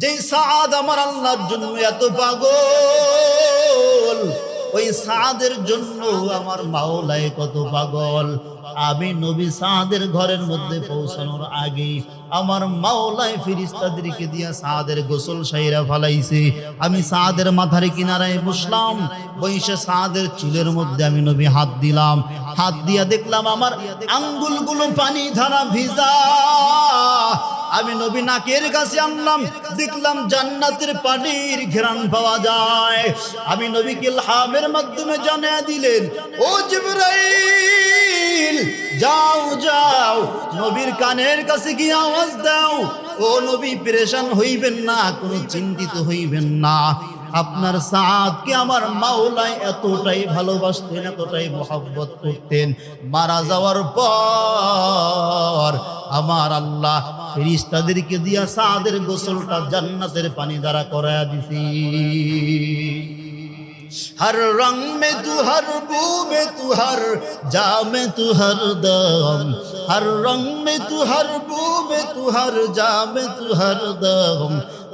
যেই সাদ আমার আল্লাহর জন্য এত পাগল, ওই সাদের জন্য আমার মাওলাই কত পাগল। আমি নবী সাদের ঘরের মধ্যে পৌঁছানোর আগে আমার মাওলাই ফেরেশতাদেরকে দিয়া সাদের গোসল সাইরা ফলাইছে। আমি সাদের মাথার কিনারায় বসলাম, বইসে সাদের চুলের মধ্যে আমি নবী হাত দিলাম। হাত দিয়া দেখলাম আমার আঙ্গুলগুলো পানি ধারা ভিজা। আমি নবী নাকের কাছে আনলাম, দেখলাম জান্নাতের পানির ঘ্রাণ পাওয়া যায়। আমি নবীকে ইলহামের মাধ্যমে জানিয়ে দিলেন, ও জিবরাইল যাও যাও, নবীর কানের কাছে গিয়ে আওয়াজ দাও, ও নবী পেরেশান হইবেন না, কোনো চিন্তিত হইবেন না। আপনার সাদকে আমার মাওলাই এতটাই ভালোবাসতেন, এতটাই মহব্বত করতেন, মারা যাওয়ার পর আমার আল্লাহ ফেরেশতাদেরকে দিয়া সাদের গোসলটা জান্নাতের পানি দ্বারা করায়া দিছি। हर रंग में तू, हर बू में तू, हर जा में तू, हर दम, हर रंग में तू, हर बू में तू, हर जा में तू, हर दम,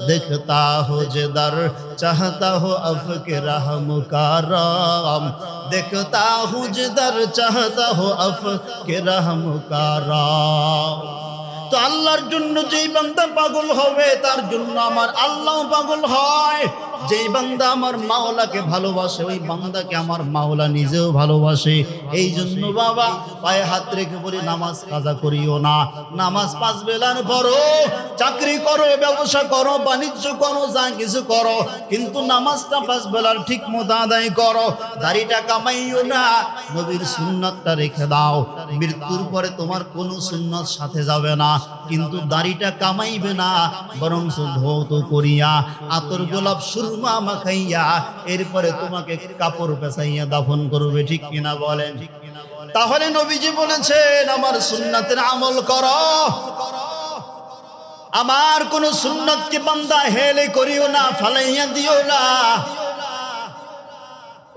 देखता हो जिधर चाहता हो अफ़के रहम का राम, देखता हूँ जिधर चाहता हो अफ़के रहम का राम। তো আল্লাহর জন্য যেই বান্দা পাগল হবে তার জন্য আমার আল্লাহ পাগল হয়। যেই বান্দা আমার মাওলাকে ভালোবাসে ওই বান্দাকে আমার মাওলা নিজেও ভালোবাসে। এই জন্য বাবা পায়ে হাত রেখে বলি, নামাজ কাজা করিও না। নামাজ 5 বেলার পড়ো, চাকরি করো, ব্যবসা করো, বাণিজ্য করো, যা কিছু করো, কিন্তু নামাজটা 5 বেলার ঠিক মতো আদায় করো। দাড়িটা কামাইও না, নবীর সুন্নাতটা রেখে দাও। মৃত্যুর পরে তোমার কোনো সুন্নাত সাথে যাবে না, কিন্তু দাড়িটা কামাইবে না, বরং ধৌত করিয়া আতর গোলাপ সুরমা মাখাইয়া এরপরে তোমাকে কাপড় পেঁচাইয়া দাফন করবে। ঠিক কিনা বলেন? তাহলে নবীজি বলেছেন আমার সুন্নাতের আমল করো, আমার কোন সুন্নাতকে বান্দা হেলে করিও না, ফালাইয়া দিও না।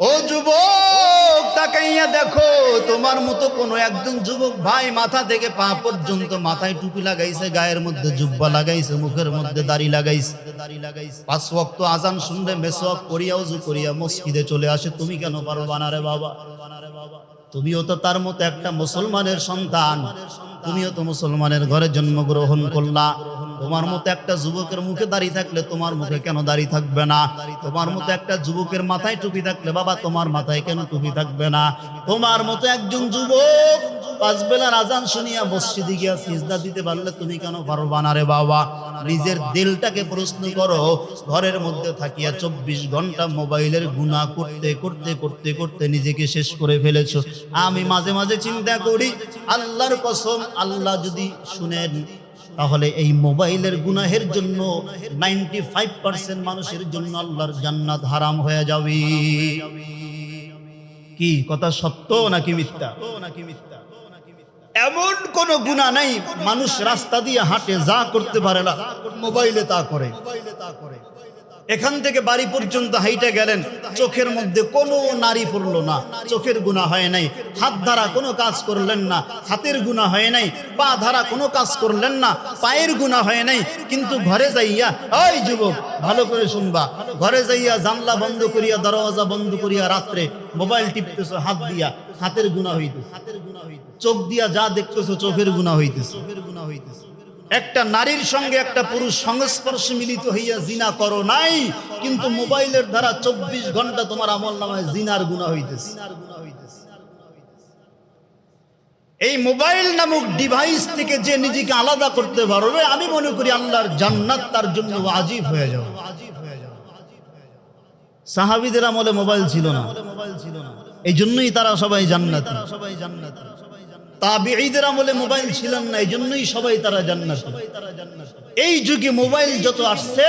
ও যুবক তাকাইয়া দেখো, তোমার মতো কোন একজন যুবক ভাই মাথা থেকে পা পর্যন্ত মাথায় টুপি লাগাইছে, গায়ের মধ্যে জুব্বা লাগাইছে, মুখের মধ্যে দাড়ি লাগাইছে, 5 ওয়াক্ত আজান শুনলে মেসওয়াক করিয়া ওযু করিয়া মসজিদে চলে আসে। তুমি কেন পারবা না রে বাবা? তুমিও তো তার মতো একটা মুসলমানের সন্তান, তুমিও তো মুসলমানের ঘরে জন্মগ্রহণ করলা। তোমার মতো একটা যুবকের মুখে দাড়ি থাকলে তোমার মুখে কেন দাড়ি থাকবে না? তোমার মতো একটা যুবকের মাথায় টুপি থাকলে বাবা তোমার মাথায় কেন টুপি থাকবে না? তোমার মতো একজন যুবক 5 বেলার আজান শুনিয়া মসজিদে গিয়া সিজদা দিতে পারলে তুমি কেন পারবা না রে বাবা? নিজের দিলটাকে প্রশ্ন করো। ঘরের মধ্যে থাকিয়া 24 ঘন্টা মোবাইলের গুনাহ করতে করতে করতে করতে নিজেকে শেষ করে ফেলেছো। আমি মাঝে মাঝে চিন্তা করি, আল্লাহর কসম, আল্লাহ যদি শুনেন তাহলে এই মোবাইলের গুনাহের জন্য 95% মানুষের জন্য আল্লাহর জান্নাত হারাম হয়ে যাবে। কি কথা সত্য নাকি মিথ্যা? এমন কোন গুনাহ নাই মানুষ রাস্তা দিয়ে হাঁটে যা করতে পারে না, মোবাইলে তা করে। এখান থেকে বাড়ি পর্যন্ত হাইটে গেলেন, চোখের মধ্যে কোনো নারী পড়লো না, চোখের গুনাহ হয় নাই। হাত ধারা কোনো কাজ করলেন না, হাতের গুনাহ হয় নাই। পা ধারা কোনো কাজ করলেন না, পায়ের গুনাহ হয় নাই। কিন্তু ঘরে যাইয়া, ওই যুবক ভালো করে শুনবা, ঘরে যাইয়া জানলা বন্ধ করিয়া দরওয়াজা বন্ধ করিয়া রাত্রে মোবাইল টিপতেছো হাত দিয়া, হাতের গুনাহ হইতেছে। চোখ দিয়া যা দেখতেছো চোখের গুনাহ হইতেছে। একটা নারীর সঙ্গে একটা পুরুষ সংস্পর্শে মিলিত হইয়া জিনা করো নাই, কিন্তু মোবাইলের দ্বারা 24 ঘন্টা তোমার আমলনামায় জিনার গুনাহ হইতেছে। এই মোবাইল নামক ডিভাইস থেকে যে নিজেকে আলাদা করতে পারবে, আমি মনে করি আল্লাহর জান্নাত তার জন্য ওয়াজিব হয়ে যাবে। সাহাবীদের আমলে মোবাইল ছিল না, এই জন্যই তারা সবাই জান্নাতি। তাবিঈদের আমলে মোবাইল ছিল না, এই জন্যই সবাই তারা জান্নাতি। এই যুগে মোবাইল যত আসছে,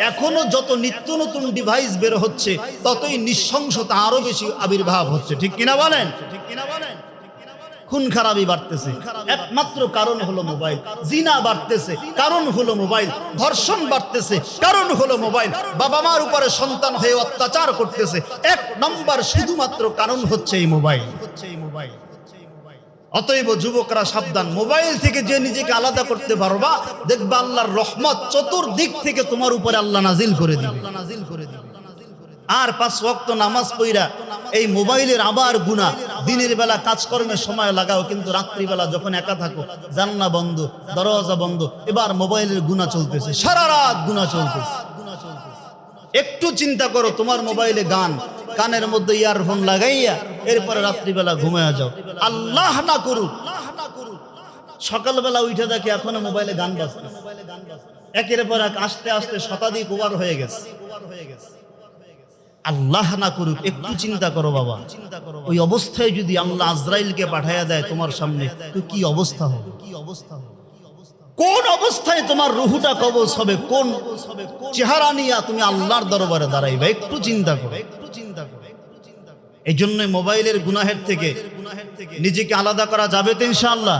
এখনো যত নিত্য নতুন ডিভাইস বের হচ্ছে, ততই নৃশংসতা আরো বেশি আবির্ভাব হচ্ছে। ঠিক কিনা বলেন? খুন খারাপি বাড়তেছে, একমাত্র কারণ হলো মোবাইল। জিনা বাড়তেছে, কারণ হলো মোবাইল। ধর্ষণ বাড়তেছে, কারণ হলো মোবাইল। বাবা মার উপরে সন্তান হয়ে অত্যাচার করতেছে, 1 নম্বর শুধুমাত্র কারণ হচ্ছে এই মোবাইল। অতএব যুবকরা সাবধান, মোবাইল থেকে যে নিজেকে আলাদা করতে পারবা, দেখবা আল্লাহর রহমত চতুর্দিক থেকে তোমার উপরে আল্লাহ নাজিল করে দিবে। আর 5 ওয়াক্ত নামাজ পড়া এই মোবাইলের আবার গুনাহ। দিনের বেলা কাজকর্মের সময় লাগাও, কিন্তু রাত্রিবেলা যখন একা থাকো, জানলা বন্ধ, দরজা বন্ধ, এবার মোবাইলের গুনাহ চলতেছে, সারা রাত গুনাহ চলতেছে। একটু চিন্তা করো, তোমার মোবাইলে গান, কানের মধ্যে ইয়ারফোন লাগাইয়া এরপরে রাত্রিবেলা ঘুমায়া যাও। আল্লাহ না করুক সকালবেলা উঠে দেখে এখনো মোবাইলে গান বাজছে, একের পর এক আস্তে আস্তে শতাধিক ওভার হয়ে গেছে। আল্লাহ না করুক, একটু চিন্তা করো বাবা, ওই অবস্থায় যদি আল্লাহ আজরাইলকে পাঠাইয়া দেয় তোমার সামনে, তো কি অবস্থা হবে? কোন অবস্থায় তোমার রুহুটা কবজ হবে? কোন চেহারা নিয়ে তুমি আল্লাহর দরবারে দাঁড়াইবে? একটু চিন্তা করো। এই জন্য মোবাইলের গুনাহের থেকে নিজেকে আলাদা করা যাবে তো ইনশাআল্লাহ।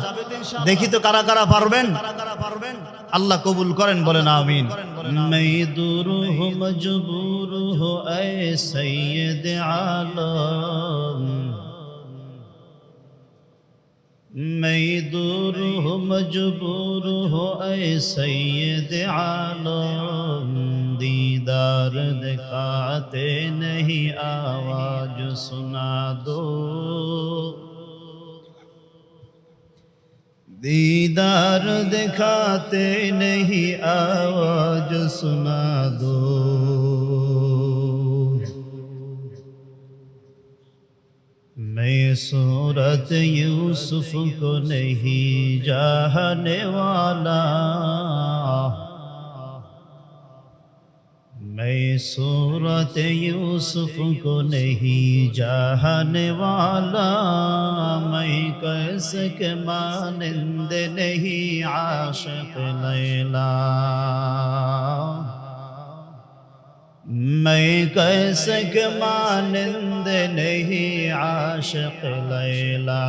দেখি তো কারা কারা পারবেন। আল্লাহ কবুল করেন, বলেন আমিন। मैं दूर हूँ मजबूर हो ऐ सैयद आलम, मैं दूर हूँ मजबूर हो ऐ सैयद आलम, दीदार दिखाते नहीं आवाज सुना दो, दीदार दिखाते नहीं आवाज सुना दो, मैं सूरत यूसुफ को नहीं जानने वाला, मैं सूरत यूसुफ को नहीं जानने वाला, मैं कैसे के मानिंद नहीं आशिक लैला, मैं कैसे के मानिंद नहीं आशिक लैला,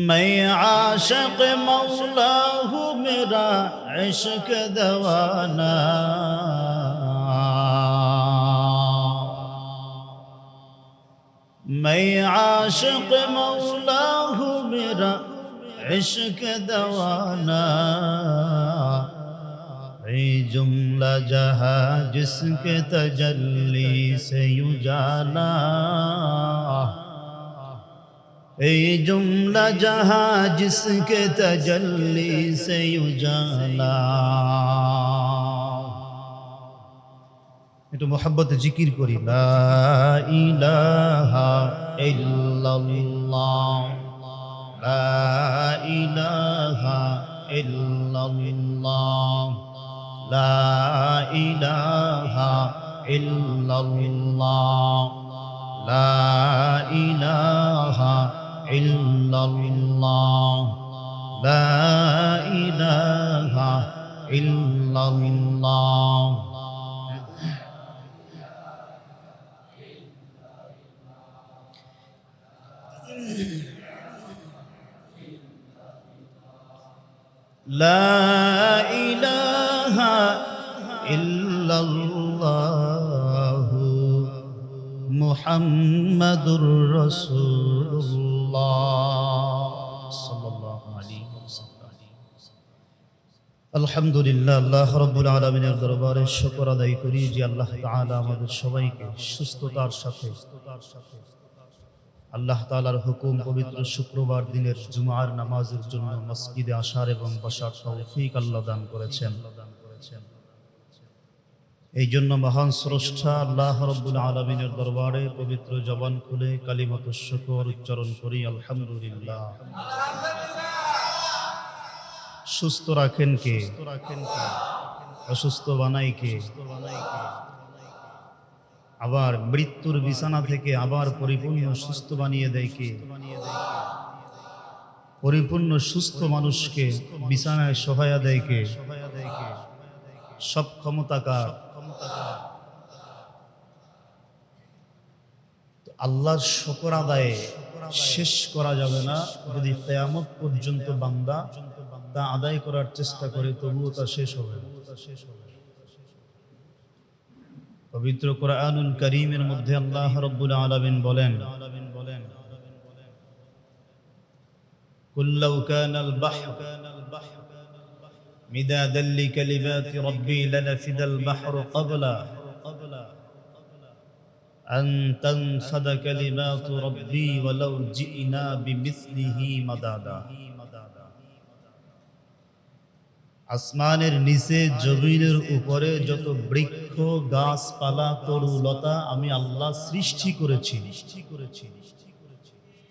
मैं आशिक मौला हूँ मेरा इश्क दवाना, मैं आशिक मौला हूँ मेरा इश्क दवाना, ये जुमला जहाँ जिसके तजल्ली से उजाला, ए जुमला जहाँ जिसके तजल्ली से उजाला। একটু মোহাব্বতে জিকির করি, লা ইলাহা ইল্লাল্লাহ, লা ইলাহা ইল্লাল্লাহ, লা ইলাহা ইল্লাল্লাহ, লা ইলাহা ইল্লাল্লাহ, লা ইলাহা ইল্লাল্লাহ। লা ইলাহা ইল্লাল্লাহু মুহাম্মাদুর রাসূলুল্লাহ সাল্লাল্লাহু আলাইহি ওয়াসাল্লাম। আলহামদুলিল্লাহ, আল্লাহ রাব্বুল আলামিনের দরবারে শুকর আদায় করি যে আল্লাহ তাআলা আমাদের সবাইকে সুস্থতার সাথে আল্লাহ তাআলার হুকুম পবিত্র শুক্রবার দিনের জুমার নামাজের জন্য মসজিদে আসার এবং বসার তৌফিক আল্লাহ দান করেছেন। এই জন্য মহান স্রষ্টা আল্লাহ রাব্বুল আলামিনের দরবারে পবিত্র জবান খুলে কালিমাতুশ শুকর উচ্চারণ করি, আলহামদুলিল্লাহ। সুস্থ রাখেন কে? অসুস্থ বানাই কে? আবার মৃত্যুর বিছানা থেকে আবার পরিপূর্ণ সুস্থ বানিয়ে দেয় কে? পরিপূর্ণ সুস্থ মানুষকে বিছানায় শোয়া দেয় কে? সব ক্ষমতাকার আল্লাহর শুকর আদায়ে শেষ করা যাবে না। যদি কিয়ামত পর্যন্ত বান্দা তা আদায় করার চেষ্টা করে, তবুও তা শেষ হবে না। পবিত্র কোরআনুল কারীমের মধ্যে আল্লাহ রাব্বুল আলামিন বলেন, কুল লাউ কানাল বাহরু মিদাদান লিকালিমাতি রাব্বি লানাফিদাল বাহরু ক্বাবলা আন তানফাদা কালিমাতু রাব্বি ওয়ালাউ জি'না বিমিসলিহি মাদাদা। আসমানের নিচে জমিনের উপরে যত বৃক্ষ গাছপালা তরুলতা আমি আল্লাহ সৃষ্টি করেছি,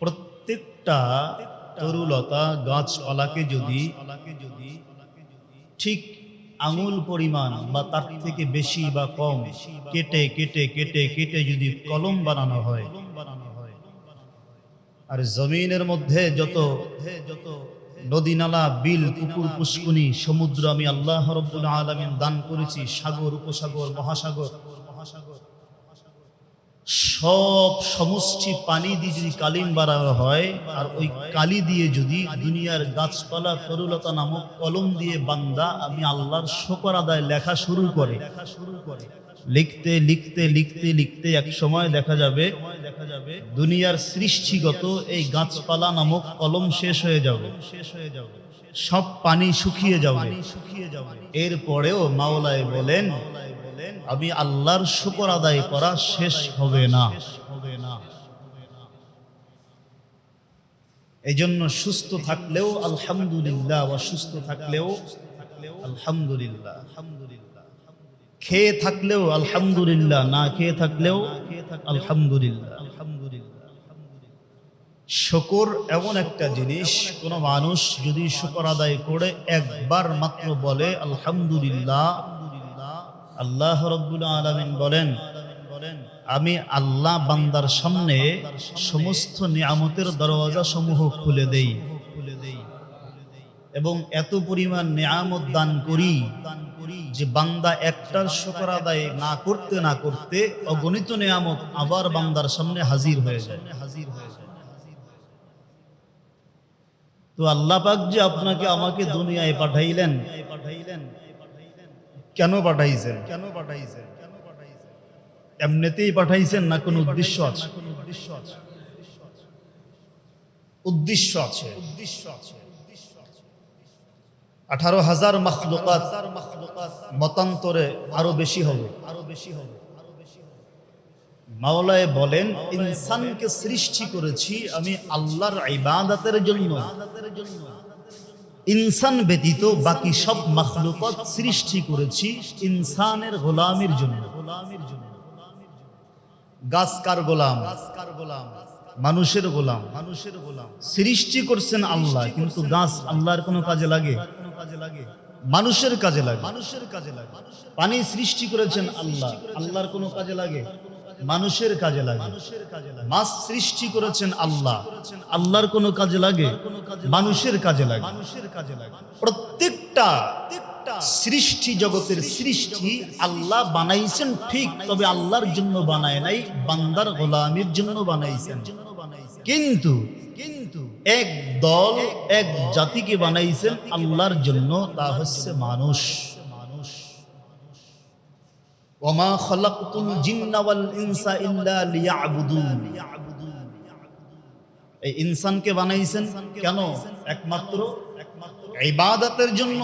প্রত্যেকটা তরুলতা গাছপালাকে যদি ঠিক আঙুল পরিমাণ বা তার থেকে বেশি বা কম কেটে কেটে কেটে কেটে যদি কলম বানানো হয়, আর জমিনের মধ্যে যত নদী নালা বিল পুকুর পুষ্কুনি সমুদ্র আমি আল্লাহ রাব্বুল আলামিন দান করেছি, সাগর উপসাগর মহাসাগর সব সমষ্টি পানি দিয়ে যদি কালিম বানানো হয়, আর ওই কালি দিয়ে যদি দুনিয়ার গাছপালা তরুলতা নামক কলম দিয়ে বান্দা আমি আল্লাহর শুকর আদায় লেখা শুরু করে, লিখতে লিখতে লিখতে লিখতে এক সময় দেখা যাবে দুনিয়ার সৃষ্টিগত এই গাছপালা নামক কলম শেষ হয়ে যাবে, সব পানি শুকিয়ে যাবে। এরপরেও মাওলাই বলেন আমি আল্লাহর শুকর আদায় করা শেষ হবে না। এই জন্য সুস্থ থাকলেও আলহামদুলিল্লাহ, অসুস্থ থাকলেও আলহামদুলিল্লাহ, খেয়ে থাকলেও আলহামদুলিল্লাহ, না খেয়ে থাকলেও আলহামদুলিল্লাহ। শুকর এমন একটা জিনিস, কোন মানুষ যদি শুকর আদায় করে একবার মাত্র বলে আলহামদুলিল্লাহ, আল্লাহ রাব্বুল আলামিন বলেন আমি আল্লাহ বান্দার সামনে সমস্ত নিয়ামতের দরওয়াজা সমূহ খুলে দেই এবং এত পরিমাণ নিয়ামত দান করি যে বান্দা একটার শুকর আদায় না করতে না করতে অগণিত নিয়ামত আবার বান্দার সামনে হাজির হয়ে যায়। তো আল্লাহ পাক যে আপনাকে আমাকে দুনিয়ায় পাঠাইলেন, কেন পাঠাইছেন? এমনিতেই পাঠাইছেন না কোনো উদ্দেশ্য আছে? উদ্দেশ্য আছে। 18,000 মাখলুকাত মতান্তরে আরো বেশি হবে। মাওলায় বলেন ইনসানকে সৃষ্টি করেছি আমি আল্লাহর ইবাদতের জন্য, ইনসান ব্যতীত বাকি সব মাখলুকাত সৃষ্টি করেছি ইনসানের গোলামির জন্য। গাছ কার গোলাম? মানুষের গোলাম। সৃষ্টি করছেন আল্লাহ, কিন্তু গাছ আল্লাহর কোনো কাজে লাগে? মানুষের কাজে লাগে। পানি সৃষ্টি করেছেন আল্লাহ, আল্লাহর কোনো কাজে লাগে? মানুষের কাজে লাগে। মাছ সৃষ্টি করেছেন আল্লাহ, আল্লাহর কোনো কাজে লাগে? মানুষের কাজে লাগে। প্রত্যেকটা সৃষ্টি জগতের সৃষ্টি আল্লাহ বানাইছেন ঠিক, তবে আল্লাহর জন্য বানায় নাই, বান্দার গোলামির জন্য বানাইছেন। কিন্তু এক দল এক জাতিকে বানাইছেন আল্লাহর জন্য, তা হচ্ছে মানুষ। ওমা খালাকতুল জিন্না ওয়াল ইনসা ইল্লা লিয়াবুদুন। এই ইনসানকে বানাইছেন কেন? একমাত্র ইবাদতের জন্য।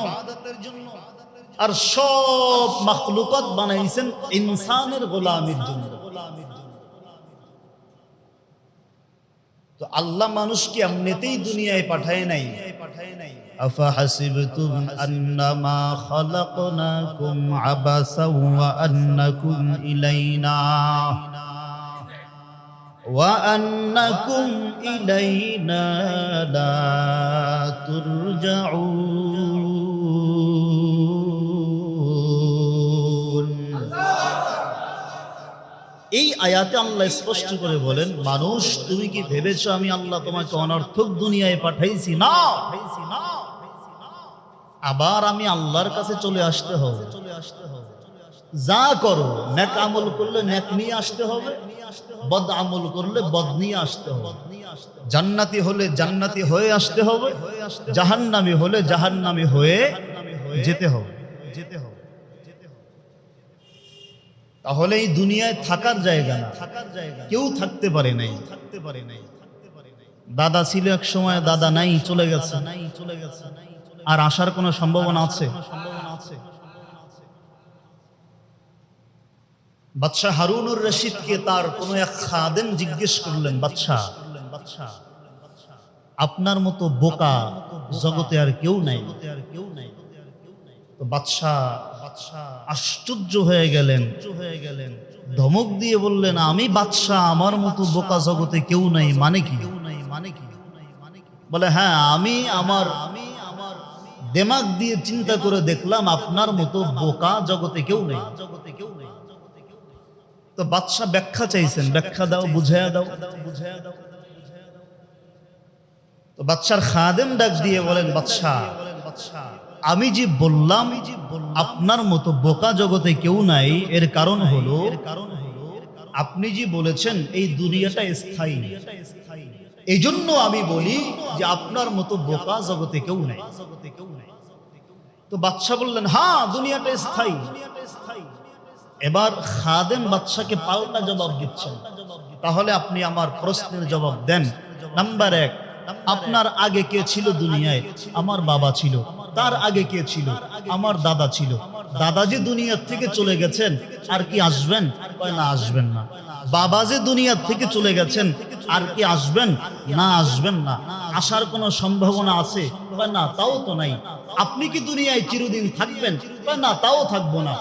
আর সব মাখলুকাত বানাইছেন ইনসানের গোলামির জন্য। তো আল্লাহ মানুষকে এমনিতেই দুনিয়ায় পাঠায় নাই। আফা হাসিবতুম আন্নামা খালাকনাকুম আবাসাও ওয়া আন্নাকুম ইলাইনা লা তুরজাউন। এই আয়াতে আল্লাহ স্পষ্ট করে বলেন মানুষ তুমি কি ভেবেছো আমি আল্লাহ তোমাকে অনর্থক দুনিয়ায় পাঠাইছি? না, আবার আমি আল্লাহর কাছে চলে আসতে হবে। যা করো, নেক আমল করলে নেক নিয়ে আসতে হবে, বদ আমল করলে বদ নিয়ে আসতে হবে। জান্নাতি হলে জান্নাতি হয়ে আসতে হবে, জাহান্নামী হলে জাহান্নামী হয়ে যেতে হবে। তাহলে এই দুনিয়ায় থাকার জায়গা না, কেউ থাকতে পারে নাই। দাদা ছিল এক সময়, দাদা নাই, চলে গেছে। আর আসার কোনো সম্ভাবনা আছে? বাদশাহ হারুনুর রশিদকে তার কোনো এক খাদেম জিজ্ঞেস করলেন, বাদশাহ, আপনার মতো বোকা জগতে আর কেউ নাই। তো বাদশাহ আশ্চর্য হয়ে গেলেন, ধমক দিয়ে বললেন, আমি বাদশাহ, আমার মতো বোকা জগতে কেউ নাই মানে কি? বলে, হ্যাঁ, আমি আমার দিমাগ দিয়ে চিন্তা করে দেখলাম আপনার মতো বোকা জগতে কেউ নেই। তো বাদশাহ ব্যাখ্যা চাইছেন, ব্যাখ্যা দাও, বুঝাইয়া দাও। তো বাদশার খাদেম ডাক দিয়ে বলেন, বাদশাহ, আমি যে বললাম আপনার মতো বোকা জগতে কেউ নাই, এর কারণ হলো আপনি যে বলেছেন এই দুনিয়াটা স্থায়ী, এই জন্য আমি বলি যে আপনার মতো বোকা জগতে কেউ নাই। তো বাদশাহ বললেন, হ্যাঁ, দুনিয়াটা স্থায়ী। এবার খাদেম বাদশাকে পাল্টা জবাব দিচ্ছেন, তাহলে আপনি আমার প্রশ্নের জবাব দেন। নাম্বার 1, আপনার আগে কে ছিল দুনিয়ায়? আমার বাবা ছিল। তার আগে কে ছিল? আমার দাদা ছিল। দাদা যে দুনিয়ার থেকে চলে গেছেন, আর কি আসবেন? কয় না, আসবেন না। বাবা যে দুনিয়ার থেকে চলে গেছেন, আর কি আসবেন? না, আসবেন না। আসার কোনো সম্ভাবনা আছে? কয় না, তাও তো নাই। আপনি কি দুনিয়ায় চিরদিন থাকবেন? কয় না, তাও থাকবো না।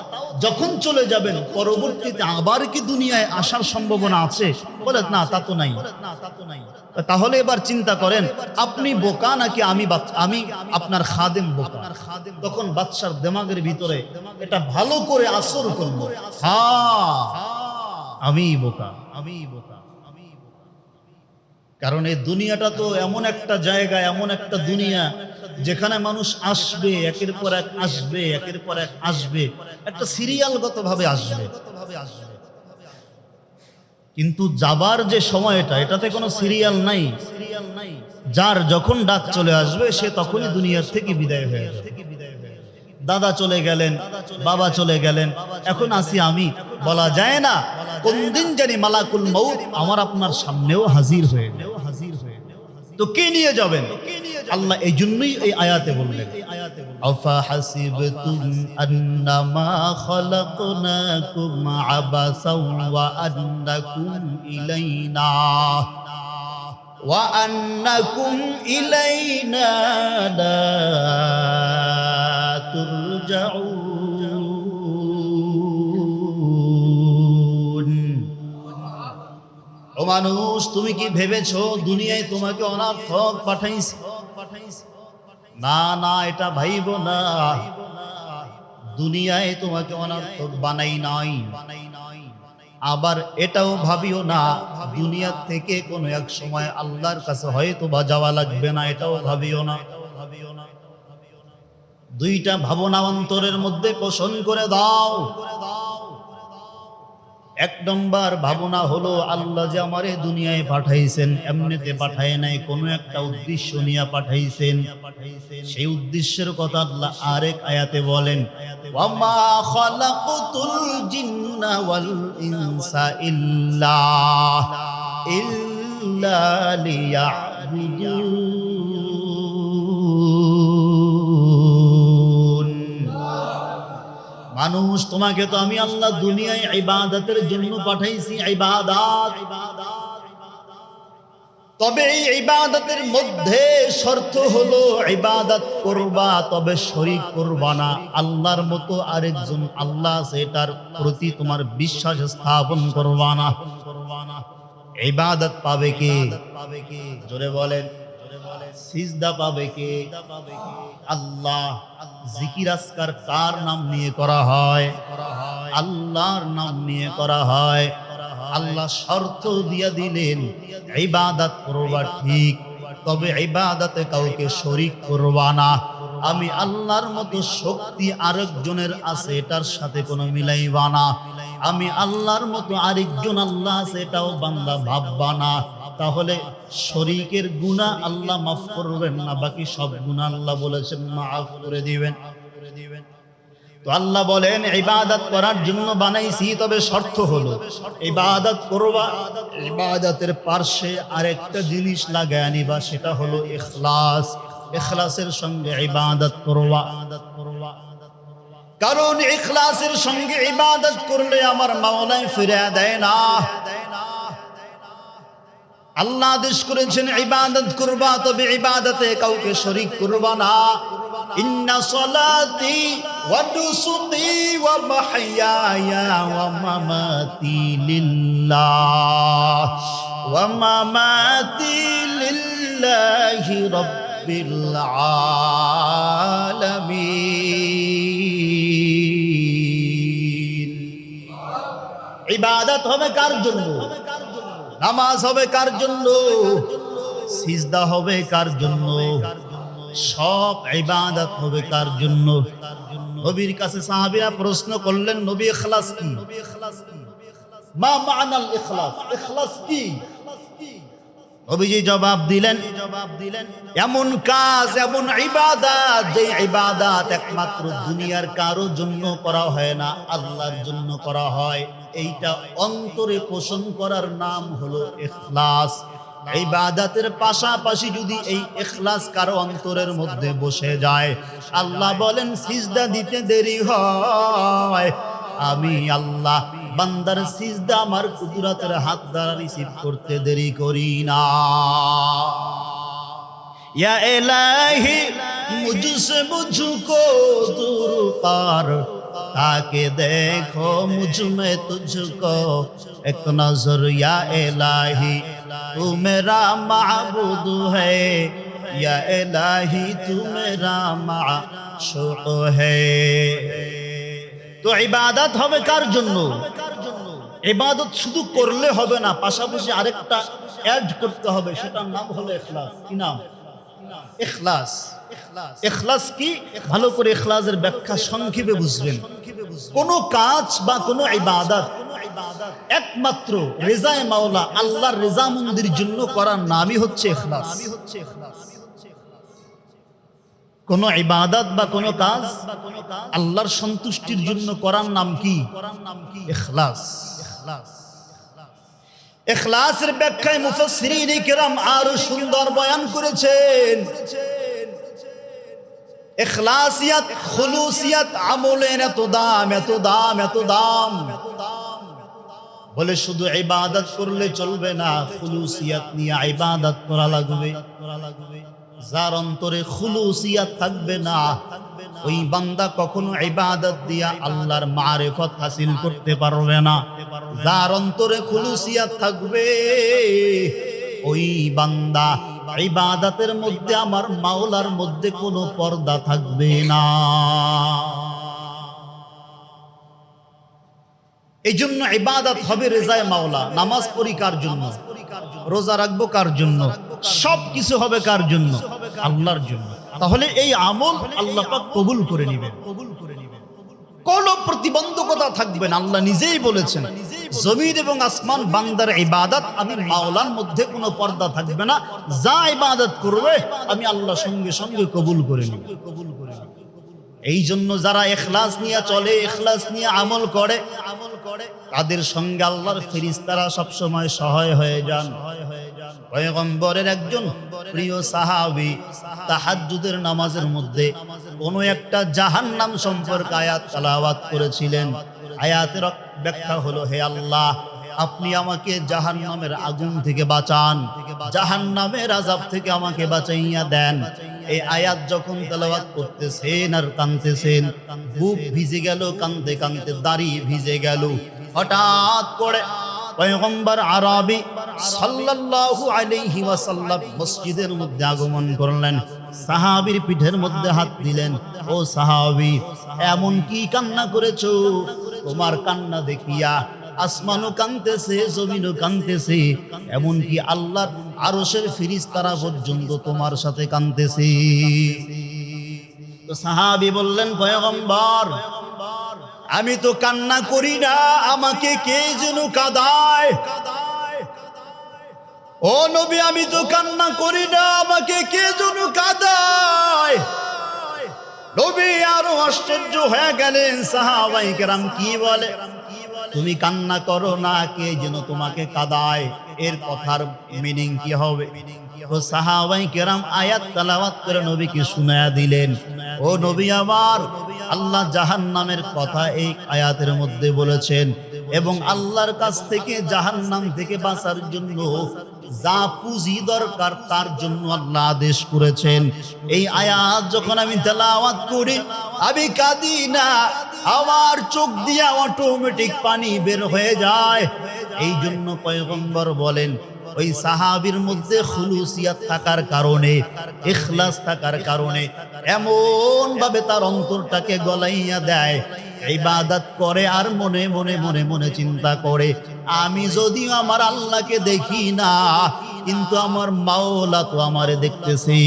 যখন চলে যাবেন পরবর্তীতে আবার কি দুনিয়ায় আসার সম্ভাবনা আছে? বলে, না, তা তো নাই। তাহলে এবার চিন্তা করেন, আপনি বোকা নাকি আমি আপনার খাদেম বোকা? তখন বাদশার দিমাগের ভিতরে এটা ভালো করে আসর করলো, হ্যাঁ, আমি বোকা। কারণ এই দুনিয়াটা তো এমন একটা জায়গা, এমন একটা দুনিয়া যেখানে মানুষ আসবে, একের পর এক আসবে, একের পর এক আসবে, একটা সিরিয়ালগত ভাবে আসবে। কিন্তু যাবার যে সময়টা, এটাতে কোনো সিরিয়াল নাই। যার যখন ডাক চলে আসবে সে তখনই দুনিয়ার থেকে বিদায় হয়ে যাবে। দাদা চলে গেলেন, বাবা চলে গেলেন, এখন আসি আমি। বলা যায় না কোন দিন জানি মালাকুল মউত আমার আপনার সামনেও হাজির হয়ে যাবে। তো কে নিয়ে যাবেন? আল্লাহ এই জন্যই এই আয়াতে বললেন, আফা হাসিবতুম আন্নামা খালাকনাকুম আবাসাও ওয়া আন্নাকুম ইলাইনা লা তুরজাউন। ও মানুষ, তুমি কি ভেবেছো দুনিয়ায় তোমাকে অনার্থক পাঠাইছি? না না, এটা ভাইবো না। দুনিয়ায় তোমাকে অনার্থক বানাই নাই। আবার এটাও ভাবিও না দুনিয়া থেকে কোনো এক সময় আল্লাহর কাছে হয়তো বা যাওয়া লাগবে না, এটাও ভাবিও না। দুইটা ভাবনা অন্তরের মধ্যে পোষণ করে দাও। এক নম্বর ভাবনা হলো, আল্লাহ যে আমারে দুনিয়ায় পাঠাইছেন এমনিতে পাঠায় নাই, কোনো একটা উদ্দেশ্য নিয়ে পাঠাইছেন। সেই উদ্দেশ্যের কথা আল্লাহ আরেক আয়াতে বলেন, ওয়ামা খালাকতুল জিন্না ওয়াল ইনসা ইল্লা লিয়াবুদুন। মানুষ, তোমাকে তো আমি আল্লাহ দুনিয়ায় ইবাদতের জন্য পাঠাইছি, ইবাদত। তবে এই ইবাদতের মধ্যে শর্ত হলো ইবাদত করবা, তবে শরীক করবা না। আল্লাহর মতো আরেকজন আল্লাহ আছে এটার প্রতি তোমার বিশ্বাস স্থাপন করবা না। ইবাদত পাবে কে? জোরে বলেন। সিজদা পাবে কে? আল্লাহ। জিকির আজকার কার নাম নিয়ে করা হয়? আল্লাহর নাম নিয়ে করা হয়। আল্লাহ শর্ত দিয়া দিলেন, ইবাদত করবা ঠিক, তবে ইবাদতে কাউকে শরীক করবা না। আমি আল্লাহর মতো শক্তি আরেকজনের আছে এটার সাথে কোনো মিলাইবা না। আমি আল্লাহর মতো আরেকজন আল্লাহ আছে এটাও বান্দা ভাববা না। তাহলে শরীকের গুনাহ আল্লাহ মাফ করবেন না, বাকি সব গুনাহ আল্লাহ বলেছেন মাফ করে দিবেন। তো আল্লাহ বলেন ইবাদত করার জন্য বানাইছি, তবে শর্ত হলো ইবাদত করবা, ইবাদতের পার্শ্বে আরেকটা জিনিস লাগায় নিবা, সেটা হলো ইখলাস। ইখলাসের সঙ্গে ইবাদত করবা, কারণ ইখলাসের সঙ্গে ইবাদত করলে আমার মাওলাই ফিরে দেয় না। আল্লাহ আদেশ করেছেন ইবাদত করবা, তবে ইবাদতে কাউকে শরীক করবা না। ইন্না সলাতি ওয়া নুসুকি ওয়া মাহইয়ায়া ওয়া মামাতি লিল্লাহ ওয়া মামাতি লিল্লাহি রাব্বিল আলামিন। ইবাদত হবে কার জন্য? নামাজ হবে কার জন্য? সিজদা হবে কার জন্য? সব ইবাদত হবে কার জন্য? নবীর কাছে সাহাবীরা প্রশ্ন করলেন, নবী ইখলাস কি? মা মানাল ইখলাস? ইখলাস কি? নবীজি জবাব দিলেন, এমন কাজ, এমন ইবাদত, যে ইবাদত একমাত্র দুনিয়ার কারো জন্য করা হয় না, আল্লাহর জন্য করা হয়। এইটা অন্তরে পোষণ করার নাম হলো ইখলাস। ইবাদতের পাশাপাশি যদি এই ইখলাস কারো অন্তরের মধ্যে বসে যায়, আল্লাহ বলেন সিজদা দিতে দেরি হয়, আমি আল্লাহ বান্দার সিজদা আমার কুদরতের হাত দ্বারা রিসিভ করতে দেরি করি না। ইয়া ইলাহি মুঝসে মুঝকো दूर कर, ताके देखो मुझ में तुझको एक नजर। या इलाही तू मेरा माबूद है, या इलाही तू मेरा माशूक है। তো ইবাদত হবে কার জন্য? ইবাদত শুধু করলে হবে না, পাশাপাশি আরেকটা অ্যাড করতে হবে, সেটার নাম হলো ইখলাস। কি নাম? ইখলাস। ইখলাস কি? ভালো করে ইখলাসের ব্যাখ্যা সংক্ষেপে বুঝবেন। কোন কাজ বা কোন ইবাদত একমাত্র রেজায়ে মাওলা, আল্লাহর রেজামন্দির জন্য করার নামই হচ্ছে ইখলাস। কোন ইবাদত বা কোন কাজ আল্লাহর সন্তুষ্টির জন্য করার নাম কি? ইখলাস। ইখলাসের ব্যাখ্যায় মুফাসসিরিনে কেরাম আরো সুন্দর বয়ান করেছেন। ইখলাসিয়াত, খুলুসিয়াত আমলের এত দাম, এত দাম, এত দাম। বলে শুধু ইবাদত করলে চলবে না, খুলুসিয়াত নিয়ে ইবাদত করা লাগবে। যার অন্তরে খুলুসিয়াত থাকবে না, ওই বান্দা কখনো ইবাদত দিয়া আল্লাহর মারিফত হাসিল করতে পারবে না। যার অন্তরে খুলুসিয়াত থাকবে, ওই বান্দা ইবাদতের মধ্যে আমার মাওলার মধ্যে কোনো পর্দা থাকবে না। এই জন্য ইবাদত হবে রেজায়ে মাওলা। নামাজ পড়ি কার জন্য? রোজা রাখবো কার জন্য? সব কিছু হবে কার জন্য? আল্লাহর জন্য। তাহলে এই আমল আল্লাহ পাক কবুল করে নেবেন, কোনো প্রতিবন্ধকতা থাকবে না। আল্লাহ নিজেই বলেছেন, জমিন এবং আসমান বান্দার ইবাদত, আমি মাওলার মধ্যে কোনো পর্দা থাকবে না। যা ইবাদত করবে আমি আল্লাহ সঙ্গে সঙ্গে কবুল করে নেব। এই জন্য যারা ইখলাস নিয়ে চলে, ইখলাস নিয়ে আমল করে, তাদের সঙ্গে আল্লাহর ফেরেশতারা সবসময় সহায় হয়ে যান। পয়গম্বরের একজন প্রিয় সাহাবী তাহাজ্জুদের নামাজের মধ্যে কোন একটা জাহান্নাম সম্পর্কে আয়াত তেলাওয়াত করেছিলেন। আয়াতের ব্যাখ্যা হলো, হে আল্লাহ, আপনি আমাকে জাহান্নামের আগুন থেকে বাঁচান, জাহান্নামের আযাব থেকে আমাকে বাঁচাইয়া দেন। এই আয়াত যখন তেলাওয়াত করতেছেন আর কাঁদতেছেন, বুক ভিজে গেল, কাঁদতে কাঁদতে দাড়ি ভিজে গেল। হঠাৎ করে পয়গম্বর আরবি সাল্লাল্লাহু আলাইহি ওয়াসাল্লাম মসজিদের মধ্যে আগমন করলেন। সাহাবীর পিঠের মধ্যে হাত দিলেন, ও সাহাবী, এমন কি কান্না করেছো? তোমার কান্না দেখিয়া আসমানও কাঁদতেছে, জমিনও কাঁদতেছে, এমনকি আল্লাহর আরশের ফেরেশতারা পর্যন্ত তোমার সাথে কাঁদতেছে। তো সাহাবী বললেন, পয়গম্বর, আমি তো কান্না করি না, আমাকে কে যেন কাঁদায়। ও নবী, আমি তো কান্না করি না, আমাকে কে যেন কাঁদায়। নবী আরো আশ্চর্য হয়ে গেলেন, সাহাবায়ে কেরাম কি বলে, তুমি কান্না করো না, কে যেন তোমাকে কাঁদায়, এর কথার মিনিং কি হবে? তো সাহাবায়ে কেরাম আয়াত তেলাওয়াত করে নবীকে শুনায়া দিলেন, ও নবী আমার, আল্লাহ জাহান্নামের কথা এই আয়াতের মধ্যে বলেছেন এবং আল্লাহর কাছ থেকে জাহান্নাম থেকে বাঁচার জন্য যা পুঁজি দরকার তার জন্য আল্লাহ আদেশ করেছেন। এই আয়াত যখন আমি তেলাওয়াত করি আমি কাঁদি না, আমার চোখ দিয়ে অটোমেটিক পানি বের হয়ে যায়। এই জন্য পয়গম্বর বলেন, ওই সাহাবীর মধ্যে খুলুসিয়াত থাকার কারণে, ইখলাস থাকার কারণে এমন ভাবে তার অন্তরটাকে গলাইয়া দেয়, ইবাদত করে আর মনে মনে মনে মনে চিন্তা করে, আমি যদিও আমার আল্লাহকে দেখি না কিন্তু আমার মাওলা তো আমারে দেখতেছি।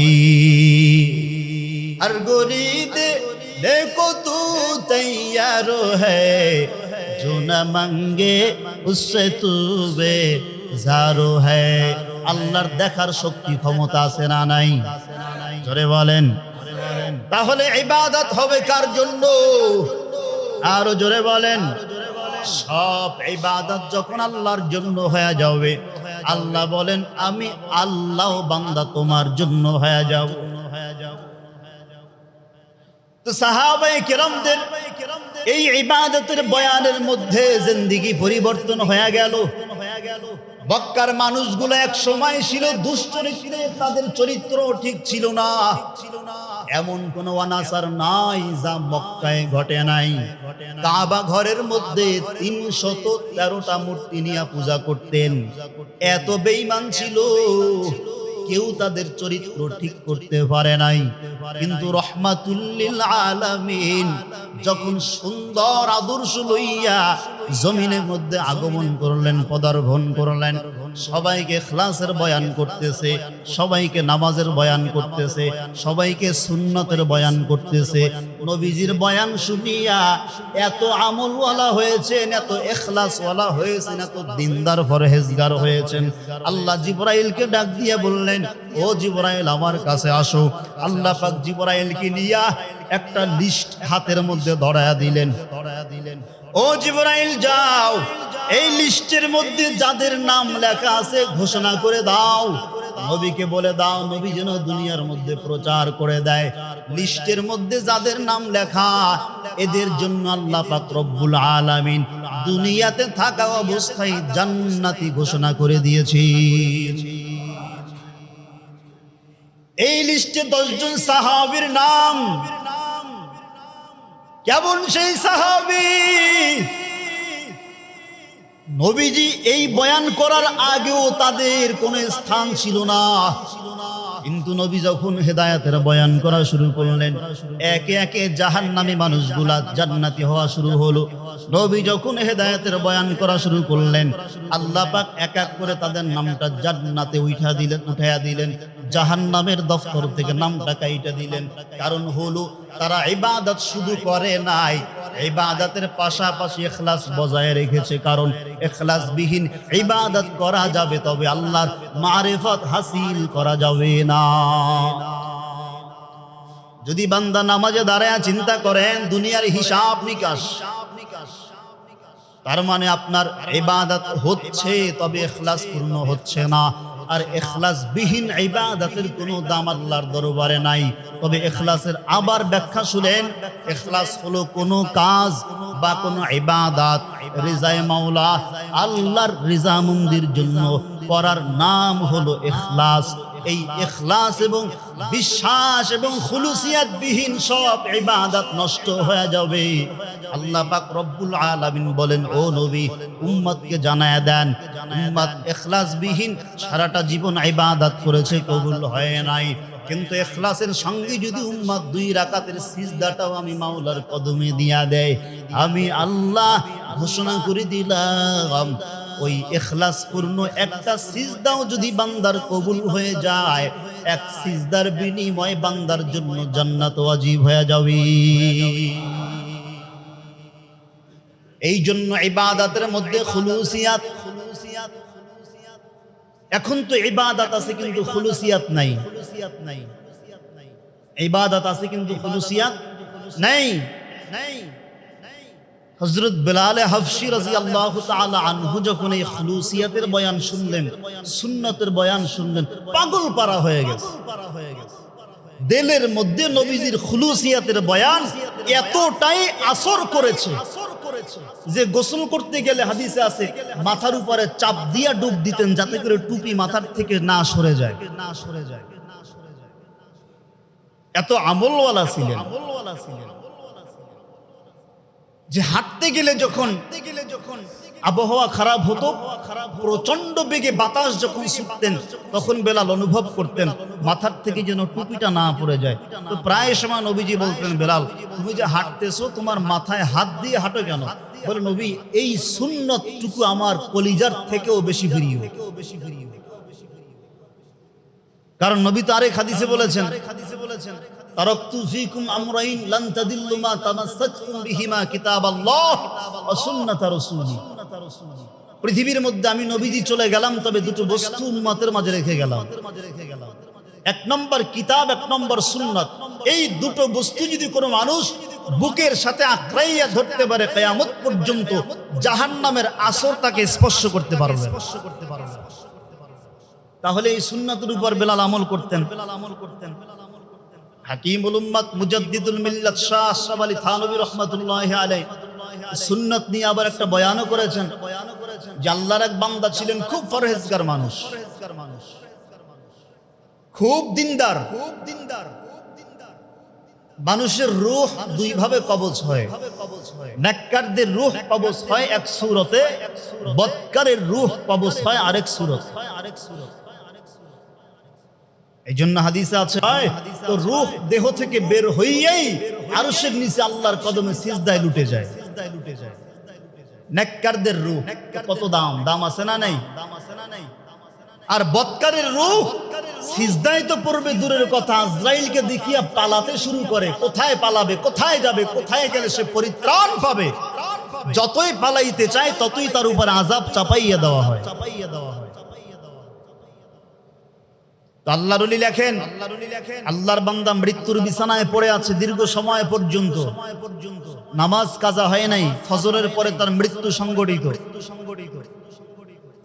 আর গরিব দেখো তু তৈয়ার হ্যায়, जो न मांगे उससे तू बेजारो है। আল্লাহর দেখার শক্তি ক্ষমতা আছে না নাই? জোরে বলেন। তাহলে ইবাদত হবে কার জন্য? আরো জোরে বলেন। সব ইবাদত যখন আল্লাহর জন্য হয়ে যাবে, আল্লাহ বলেন আমি আল্লাহ বান্দা তোমার জন্য হয়ে যাব। তো সাহাবায়ে কেরামদের এই ইবাদতের বয়ানের মধ্যে জিন্দেগি পরিবর্তন হয়ে গেল। মক্কার মানুষগুলো এক সময় ছিল দুশ্চরিত্রে, তাদের চরিত্র ঠিক ছিল না। এমন কোন অনাচার নাই যা মক্কায় ঘটে নাই। কাবা ঘরের মধ্যে ৩১৩টা মূর্তি নিয়ে পূজা করতেন। এত বেঈমান ছিল, কেউ তাদের চরিত্র ঠিক করতে পারে নাই। কিন্তু রহমাতুল লিল আলামিন যখন সুন্দর আদর্শ লইয়া জমিনের মধ্যে আগমন করলেন, পদার্পণ করলেন, সবাইকে ইখলাসের বয়ান করতেছে, সবাইকে নামাজের বয়ান করতেছে, সবাইকে সুন্নতের বয়ান করতেছে। নবীজির বয়ান শুনিয়া এত আমলওয়ালা হয়েছেন, এত ইখলাসওয়ালা হয়েছেন, এত দিনদার পরহেজগার হয়েছেন। আল্লাহ জিবরাইলকে ডাক দিয়ে বললেন, ও জিবরাইল আমার কাছে আসো। আল্লাহ পাক জিবরাইলকে নিয়া একটা লিস্ট হাতের মধ্যে ধরায়া দিলেন। ও জিবরাইল যাও, এই লিস্টের মধ্যে যাদের নাম লেখা আছে ঘোষণা করে দাও, নবীকে বলে দাও, নবী যেন দুনিয়ার মধ্যে প্রচার করে দেয়। লিস্টের মধ্যে যাদের নাম লেখা এদের জন্য আল্লাহ পাক রব্বুল আলামিন দুনিয়াতে থাকা অবস্থায় জান্নাতি ঘোষণা করে দিয়েছি। এই লিস্টে 10 জন সাহাবীর নাম। কেমন সেই সাহাবী? নবীজি এই বয়ান করার আগেও তাদের কোনো স্থান ছিল না, কিন্তু নবী যখন হেদায়েতের বয়ান করা শুরু করলেন, একে একে জাহান্নামী মানুষগুলা জান্নাতি হওয়া শুরু হলো। নবী যখন হেদায়েতের বয়ান করা শুরু করলেন, আল্লাহ পাক এক এক করে তাদের নামটা জান্নাতে উঠাইয়া দিলেন, জাহান্নামের দফতর থেকে নামটা কাইটা দিলেন। কারণ হলো তারা ইবাদত শুধু করে নাই, ইবাদতের পাশাপাশি ইখলাস বজায় রেখেছে। কারণ ইখলাসবিহীন ইবাদত করা যাবে, তবে আল্লাহর মারিফত হাসিল করা যাবে না। যদি বান্দা নামাজে দাঁড়ায় চিন্তা করেন দুনিয়ার হিসাব নিকাশ, তার মানে আপনার ইবাদত হচ্ছে, তবে ইখলাস পূর্ণ হচ্ছে না। আর ইখলাসবিহীন ইবাদতের কোনো দাম আল্লাহর দরবারে নাই। তবে ইখলাসের আবার ব্যাখ্যা শুনেন, ইখলাস হলো কোনো কাজ বা কোনো ইবাদত রিজায়ে মাওলা, আল্লাহর রিজামন্দির জন্য করার নাম হলো ইখলাস। এই ইখলাস এবং বিশ্বাস এবং খুলুসিয়াত বিহীন সব ইবাদত নষ্ট হয়ে যাবে। আল্লাহ পাক রব্বুল আলামিন বলেন, ও নবী উম্মতকে জানায়া দেন, উম্মত ইখলাস বিহীন সারাটা জীবন ইবাদত করেছে, কবুল হয় নাই। কিন্তু ইখলাসের সঙ্গে যদি উম্মত 2 রাকাতের সিজদাটাও আমি মাওলার কদমে দিয়া দেয়, আমি আল্লাহ ঘোষণা করে দিলাম ওই ইখলাস পূর্ণ একটা সিজদাও যদি বান্দার কবুল হয়ে যায়, এক সিজদার বিনিময়ে বান্দার জন্য জান্নাত ওয়াজিব হয়ে যাবে। এই জন্য ইবাদতের মধ্যে খুলুসিয়াত। এখন তো ইবাদত আছে কিন্তু খুলুসিয়াত নাই। ইবাদত আছে কিন্তু খুলুসিয়াত নেই। হযরত বেলাল হাফসি রাদিয়াল্লাহু তাআলা আনহু যখন এই খুলুসিয়াতের বয়ান শুনলেন, সুন্নতের বয়ান শুনলেন, পাগল পারা হয়ে গেছে। দিলের মধ্যে নবীজির খুলুসিয়াতের বয়ান এতটাই আসর করেছে যে গোসল করতে গেলে হাদিসে আছে মাথার উপরে চাপ দিয়া ডুব দিতেন যাতে করে টুপি মাথার থেকে না সরে যায়। এত আমলওয়ালা ছিলেন যে হাঁটতে গেলে যখন আবহাওয়া খারাপ হতো, প্রচন্ড বেগে বাতাস যখন ছুটতেন, তখন বেলাল অনুভব করতেন মাথার থেকে যেন টুপিটা না পড়ে যায়। তো প্রায় সময় নবীজি বলতেন, বেলাল তুমি যে হাঁটতেছো তোমার মাথায় হাত দিয়ে হাঁটো কেন? বলে, নবী এই সুন্নতটুকু আমার কলিজার থেকেও বেশি প্রিয়। কারণ নবী তো আরেক হাদিসে বলেছেন, তারাকতু ফীকুম আমরাইন লান তাদিল্লু মা তামাসসাকতুম বিহিমা কিতাবাল্লাহ ওয়া সুন্নাত রাসূলি। পৃথিবীর মধ্যে আমি নবীজি চলে গেলাম, তবে দুটো বস্তু উম্মতের মাঝে রেখে গেলাম। এক নম্বর কিতাব, এক নম্বর সুন্নাত। এই দুটো বস্তু যদি কোনো মানুষ বুকের সাথে আঁকড়াইয়া ধরতে পারে, কিয়ামত পর্যন্ত জাহান্নামের আসর তাকে স্পর্শ করতে পারবে। তাহলে এই সুন্নাতের উপর বেলাল আমল করতেন। হাকিমুল উম্মাত মুজাদ্দিদুল মিল্লাত শাহ আশরাফ আলী থানভী রাহমাতুল্লাহি আলাইহি সুন্নাত নিয়ে আবার একটা বয়ানও করেছেন যে আল্লাহর এক বান্দা ছিলেন খুব পরহেজগার মানুষ, খুব দিনদার। মানুষের রূহ দুই ভাবে কবজ হয়। নেককারদের রূহ কবজ হয় এক সূরতে, বদকারের রূহ কবজ হয় আরেক সূরত। এই জন্য হাদিসে আছে তো রূহ দেহ থেকে বের হইয়াই আরশের নিচে আল্লাহর কদমে সিজদায় লুটে যায়। নেককারদের রূহ কত দাম আছে না নাই? আর বদকারের রূহ সিজদায় তো পড়বে দূরের কথা, আজরাইলকে দেখিয়া পালাতে শুরু করে। কোথায় পালাবে, কোথায় যাবে, কোথায় গেলে সে পরিত্রাণ পাবে। যতই পালাইতে চায় ততই তার উপর আযাব চাপাইয়া দেওয়া হয়। আল্লাহর ওলি লেখেন, আল্লাহর বান্দা মৃত্যুর বিছানায় পড়ে আছে দীর্ঘ সময় পর্যন্ত, নামাজ কাজা হয় নাই। ফজরের পরে তার মৃত্যু সংঘটিত।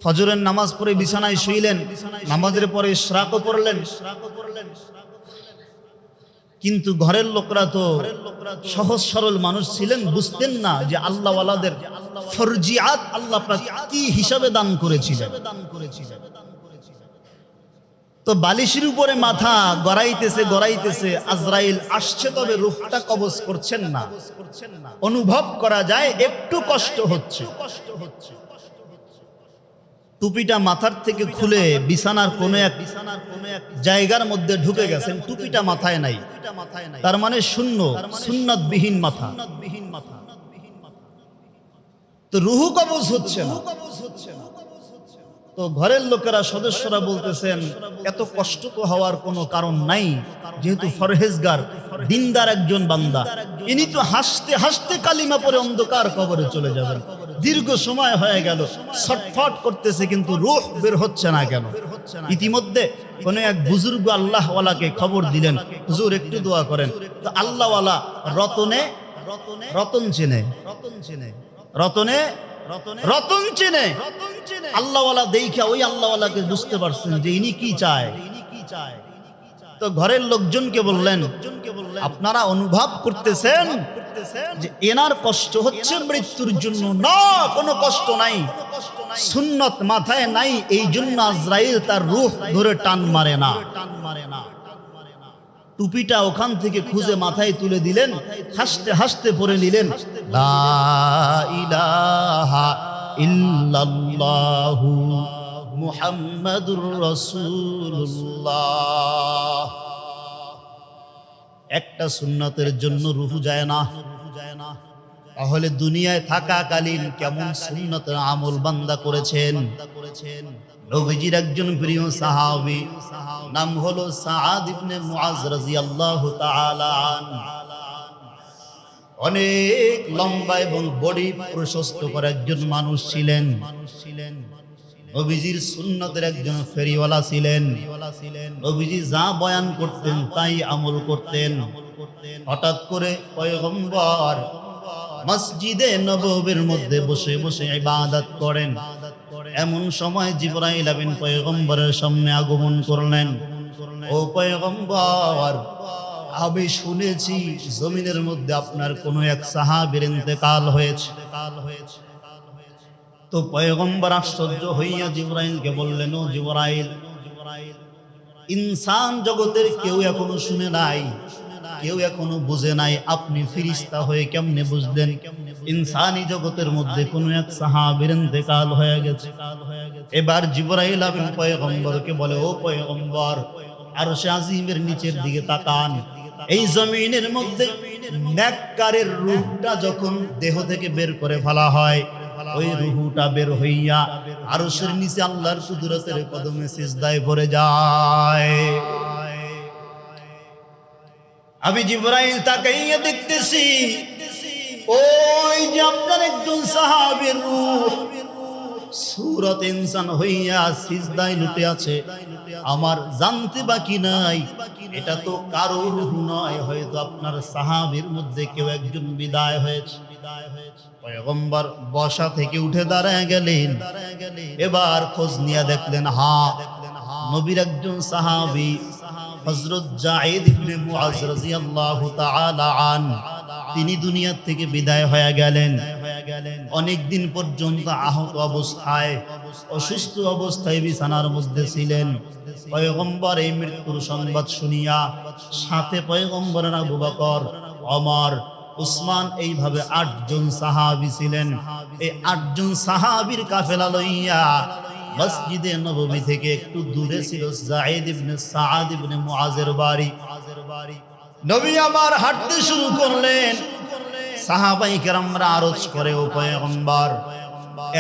ফজরের নামাজ পড়ে বিছানায় শুইলেন, নামাজের পরে ইশরাকও পড়লেন। কিন্তু ঘরের লোকরা তো সহজ সরল মানুষ ছিলেন, বুঝতেন না যে আল্লাহ ওয়ালাদের ফরজিয়াত আল্লাহ কি হিসাবে দান করেছিলেন। তো বালিশের উপরে মাথা গড়াইতেছে, আজরাইল আসছে, তবে রূহটা কবজ করছেন না। অনুভব করা যায় একটু কষ্ট হচ্ছে। টুপিটা মাথার থেকে খুলে বিছানার কোন এক জায়গার মধ্যে ঢুকে গেছেন, টুপিটা মাথায় নাই। তার মানে শূন্য, সুন্নাতবিহীন মাথা। তো রূহ কবজ হচ্ছে না। তো ঘরের লোকেরা, সদস্যরা বলতেছেন এত কষ্ট তো হওয়ার কোনো কারণ নাই, যেহেতু ফরহেজগার দিনদার একজন বান্দা, ইনি তো হাসতে হাসতে কালিমা পড়ে অন্ধকার কবরে চলে যাবেন। দীর্ঘ সময় হয়ে গেল, ছটফট করতেছে, কিন্তু রূহ বের হচ্ছে না কেন? ইতিমধ্যে কোন এক বুজুর্গ আল্লাহওয়ালাকে খবর দিলেন, হুজুর একটু দোয়া করেন। তো আল্লাহওয়ালা রতন চেনে, রতন চেনে। আল্লাহওয়ালা দেখা ওই আল্লাহওয়ালাকে বুঝতে পারছেন যে ইনি কি চায়। তো ঘরের লোকজনকে বললেন, আপনারা অনুভব করতেছেন যে এনার কষ্ট হচ্ছে মৃত্যুর জন্য? না, কোনো কষ্ট নাই, সুন্নত মাথায় নাই, এই জন্য আজরাইল তার রূহ ধরে টান মারে না। টুপিটা ওখান থেকে খুঁজে মাথায় তুলে দিলেন, হাসতে হাসতে পরে নিলেন, লা ইলাহা ইল্লাল্লাহু মুহাম্মাদুর রাসূলুল্লাহ। একটা সুন্নতের জন্য রূহ যায় না। তাহলে দুনিয়ায় থাকাকালীন কেমন সুন্নতের আমল বান্দা করেছেন? নবীজির একজন প্রিয় সাহাবী, নাম হলো সাআদ ইবনে মুআজ রাদিয়াল্লাহু তাআলা আনহু। অনেক লম্বা এবং বডি প্রশস্ত করে একজন মানুষ ছিলেন। নবীজির সুন্নতের একজন ফেরিওয়ালা ছিলেন। নবীজি যা বয়ান করতেন তাই আমল করতেন। হঠাৎ করে পয়গম্বর মসজিদে নববীর মধ্যে বসে বসে ইবাদত করেন। এমন সময় জিবরাইল আমিন পয়গম্বরের সামনে আগমন করলেন। ও পয়গম্বর, আমি শুনেছি জমিনের মধ্যে আপনার কোনো এক সাহাবীর ইন্তেকাল হয়েছে। তো পয়গম্বর আশ্চর্য হইয়া জিবরাইলকে বললেন, ও জিবরাইল, ইনসান জগতের কেউ এখনো শুনে নাই, কেউ এখনো বুঝে নাই, আপনি ফেরেশতা হয়ে কেমনে বুঝলেন ইনসানি জগতের মধ্যে কোন এক সাহাবীর ইন্তেকাল হয়ে গেছে? এবার জিবরাইল আমিন পয়গম্বরকে বলে, ও পয়গম্বর, আরশে আজিমের নিচের দিকে তাকান। এই জমিনের মধ্যে নেককারের রূহটা যখন দেহ থেকে বের করে ফেলা হয়, ওই রূহটা বের হইয়া আরশের নিচে আল্লাহর কুদরতের কদমে সিজদায় পড়ে যায়। আমি জিবরাইল তাকাইয়া দেখতেছি, ওই যে আপনার একজন সাহাবীর রূহ সূরত ইনসান হইয়া সিজদায় লুটে আছে। আমার জানতে বাকি নাই, এটা তো কারো রূহ নয়, হয়তো আপনার সাহাবীর মধ্যে কেউ একজন বিদায় হয়েছে। পয়গম্বর বসা থেকে উঠে দাঁড়ায় গেলেন। এবার খোঁজ নিয়ে দেখলেন, নবীর একজন সাহাবী হযরত যায়েদ ইবনে মুআজ রাদিয়াল্লাহু তাআলা আনহু, তিনি দুনিয়া থেকে বিদায় হয়ে গেলেন। অনেক দিন পর্যন্ত আহত অবস্থায়, অসুস্থ অবস্থায় বিছানার মধ্যে ছিলেন। পয়গম্বর এই মৃত্যুর সংবাদ শুনিয়া সাথে পয়গম্বরের আবু বকর, ওমর, উসমান, এইভাবে 8 জন সাহাবী ছিলেন। এই 8 জন সাহাবীর কাফেলা লইয়া মসজিদে নববী থেকে একটু দূরে ছিল যায়েদ ইবনে সাআদ ইবনে মুআজের বাড়ি। নবী আমার হাঁটতে শুরু করলেন। সাহাবায়ে কেরামরা আরজ করে, ও পয়গম্বর,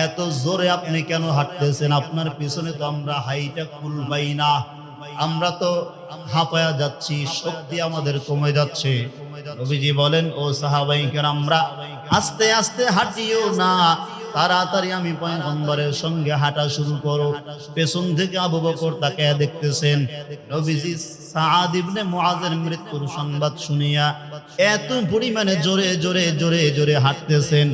এত জোরে আপনি কেন হাঁটতেছেন? আপনার পিছনে তো আমরা হাইটা কুল পাই না, আমরা তো হাঁপায়া যাচ্ছি, শক্তি আমাদের কমে যাচ্ছে। নবীজি বলেন, ও সাহাবায়ে কেরামরা, আস্তে আস্তে হাঁটিও না, তাড়াতাড়ি আমি পয়গম্বরের সঙ্গে হাঁটা শুরু করো। পেছন থেকে আবু বকর তাকায়া দেখতেছেন। নবীজি সাআদ ইবনে মুআজের মৃত্যুর সংবাদ শুনিয়া এত পরিমাণে জোরে জোরে জোরে জোরে হাঁটতেছেন,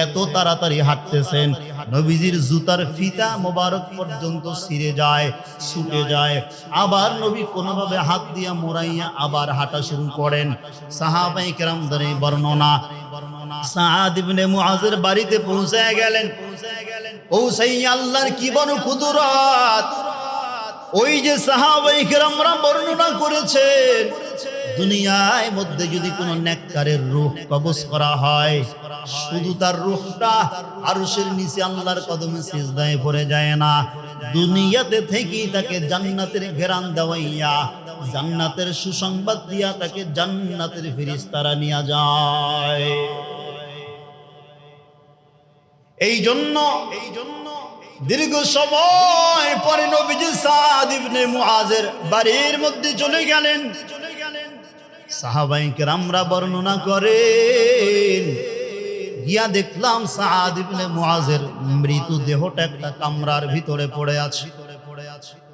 এত তাড়াতাড়ি হাঁটতেছেন, নবীজির জুতার ফিতা মোবারক পর্যন্ত ছিঁড়ে যায়, ছুটে যায়। আবার নবী কোনোভাবে হাত দিয়া মোড়াইয়া আবার হাঁটা শুরু করেন। সাহাবায়ে কেরামদের এই বর্ণনা। সাআদ ইবনে মুআজের বাড়িতে পৌঁছায় গেলেন। পৌঁছাইয়া আল্লাহর কি বড় কুদরত! ওই যে সাহাবায়ে কেরামরা বর্ণনা করেছেন, দুনিয়ার মধ্যে যদি কোনো নেককারের রূহ কবজ করা হয়, শুধু তার রূহটা আরশের নিচে আল্লাহর কদমে সিজদায় পড়ে যায় না, দুনিয়াতে থেকেই তাকে জান্নাতের ঘেরান দেওয়াইয়া, জান্নাতের সুসংবাদ দিয়া তাকে জান্নাতের ফেরেশতারা নিয়ে যায়। এই জন্য দীর্ঘ সময় পরে নবীজি সাআদ ইবনে মুআজের বাড়ির মধ্যে চলে গেলেন। সাহাবায়ে কেরামরা বর্ণনা করেন, গিয়া দেখলাম সাআদ ইবনে মুআজের মৃতদেহটা একটা কামরার ভিতরে পড়ে আছে।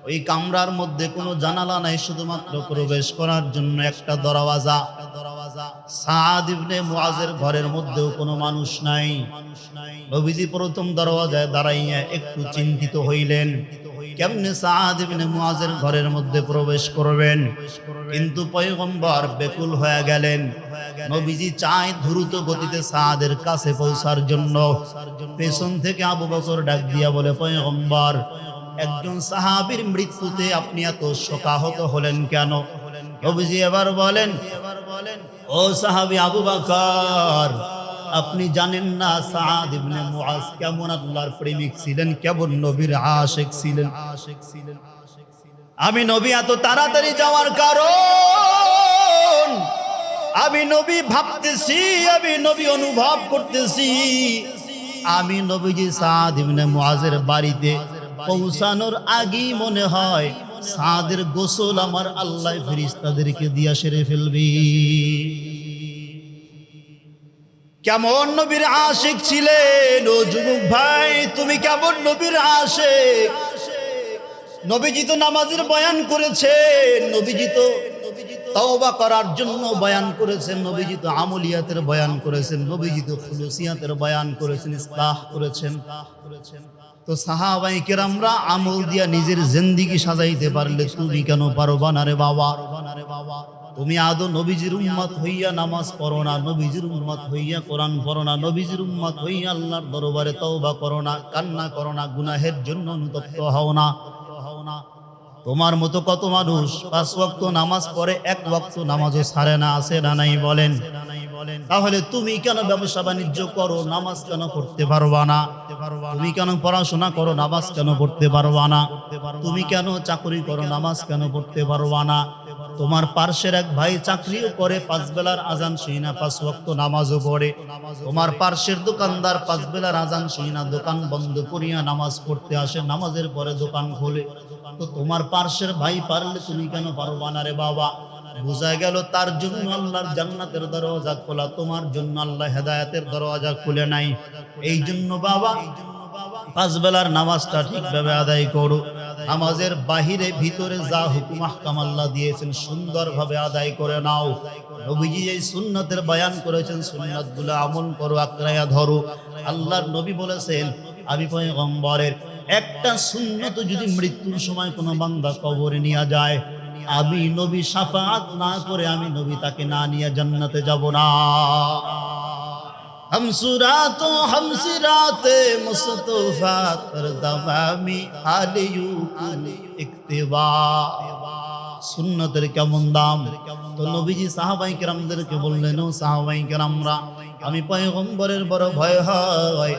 ওই কামরার মধ্যে কোনো জানালা নাই, শুধুমাত্র প্রবেশ করার জন্য একটা দরওয়াজা। সাআদ ইবনে মুআজের ঘরের মধ্যেও কোনো মানুষ নাই। নবীজি প্রথম দরওয়াজায় দাঁড়াইয়া একটু চিন্তিত হইলেন, কেমনে সাআদ ইবনে মুআজের ঘরের মধ্যে প্রবেশ করবেন। কিন্তু পয়গম্বর বেকুল হয়ে গেলেন। নবীজি চায় দ্রুত গতিতে সাআদের কাছে পৌঁছার জন্য। পেছন থেকে আবু বকর ডাক দিয়া বলে, পয়গম্বর, একজন সাহাবীর মৃত্যুতে আপনি এত শোকাহত হলেন কেন? নবীজি এবার বলেন, ও সাহাবী আবু বকর, আপনি জানেন না সাআদ ইবনে মুআজ কেমন আল্লাহর প্রেমিক ছিলেন, কেমন নবীর আশিক ছিলেন। আমি নবী এত তাড়াতাড়ি যাওয়ার কারণ, আমি নবী ভাবতেছি, আমি নবী অনুভব করতেছি, আমি নবীজি সাআদ ইবনে মুআজের বাড়িতে পৌঁছানোর আগেই মনে হয় সাআদের গোসল আমার আল্লাহ ফেরেশতাদেরকে দিয়া সেরে ফেলবি। কেমন নবীর আশিক ছিলেন ও যুবক ভাই, তুমি কেমন নবীর আশিক? নবীজি তো নামাজের বয়ান করেছেন, নবীজি তো তওবা করার জন্য বয়ান করেছেন, নবীজি তো আমলিয়াতের বয়ান করেছেন, নবীজি তো খুলুসিয়াতের বয়ান করেছেন, ইসলাহ করেছেন। তো সাহাবায়ে কেরামরা আমল দিয়া নিজের জিন্দেগি সাজাইতে পারলে তুমি কেন পারবা না রে বাবা? তুমি আদৌ নবীজির উম্মত হইয়া নামাজ পড়ো না, নবীজির উম্মত হইয়া কোরআন পড়ো না, নবীজির উম্মত হইয়া আল্লাহর দরবারে তওবা করো না, কান্না করো না, গুনাহের জন্য অনুতপ্ত হও না। তোমার মতো কত মানুষ 5 ওয়াক্ত নামাজ পড়ে, 1 ওয়াক্ত নামাজও ছাড়ে না, আছে না নাই বলেন? তাহলে তুমি কেন ব্যবসা বাণিজ্য করো, নামাজ কেন পড়তে পারবা না? তুমি কেন পড়াশোনা করো, নামাজ কেন পড়তে পারবা না? তুমি কেন চাকরি করো, নামাজ কেন পড়তে পারবা না? তোমার পার্শ্বের এক ভাই চাকরিও করে, 5 বেলার আজান শুই না, 5 ওয়াক্ত নামাজও পড়ে। তোমার পার্শ্বের দোকানদার 5 বেলার আজান শুই না, দোকান বন্ধ করিয়া নামাজ পড়তে আসে, নামাজের পরে দোকান খোলে। তো তোমার পার্শ্বের ভাই পারলে তুমি কেন পারবা না রে বাবা? বোঝা গেল তার জন্য আল্লাহর জান্নাতের দরওয়াজা খোলা, তোমার জন্য আল্লাহ হেদায়েতের দরওয়াজা খুলে নাই। এই জন্য বাবা 5 বেলার নামাজটা ঠিকভাবে আদায় করো। নামাজের বাহিরে ভিতরে যা হুকুম আহকাম আল্লাহ দিয়েছেন সুন্দরভাবে আদায় করে নাও। নবীজি এই সুন্নাতের বয়ান করেছেন, সুন্নাতগুলো আমল করো, আঁকড়াইয়া ধরো। আল্লাহর নবী বলেছেন, আমি পয়গম্বরের একটা সুন্নত যদি মৃত্যুর সময় কোনো বান্দা কবরে নিয়ে যায়, আমি নবী শাফাআত না করে আমি নবী তাকে না নিয়ে জান্নাতে যাব না। हमसुरातो हमसिराते मुस्तफा करदवामी आलियू इक्तिबा। সুন্নতের কেমন দাম! তো নবীজি সাহাবায়ে কেরামদেরকে বললেন, ও সাহাবায়ে কেরামরা, আমি পয়গম্বরের বড় ভয় হয়,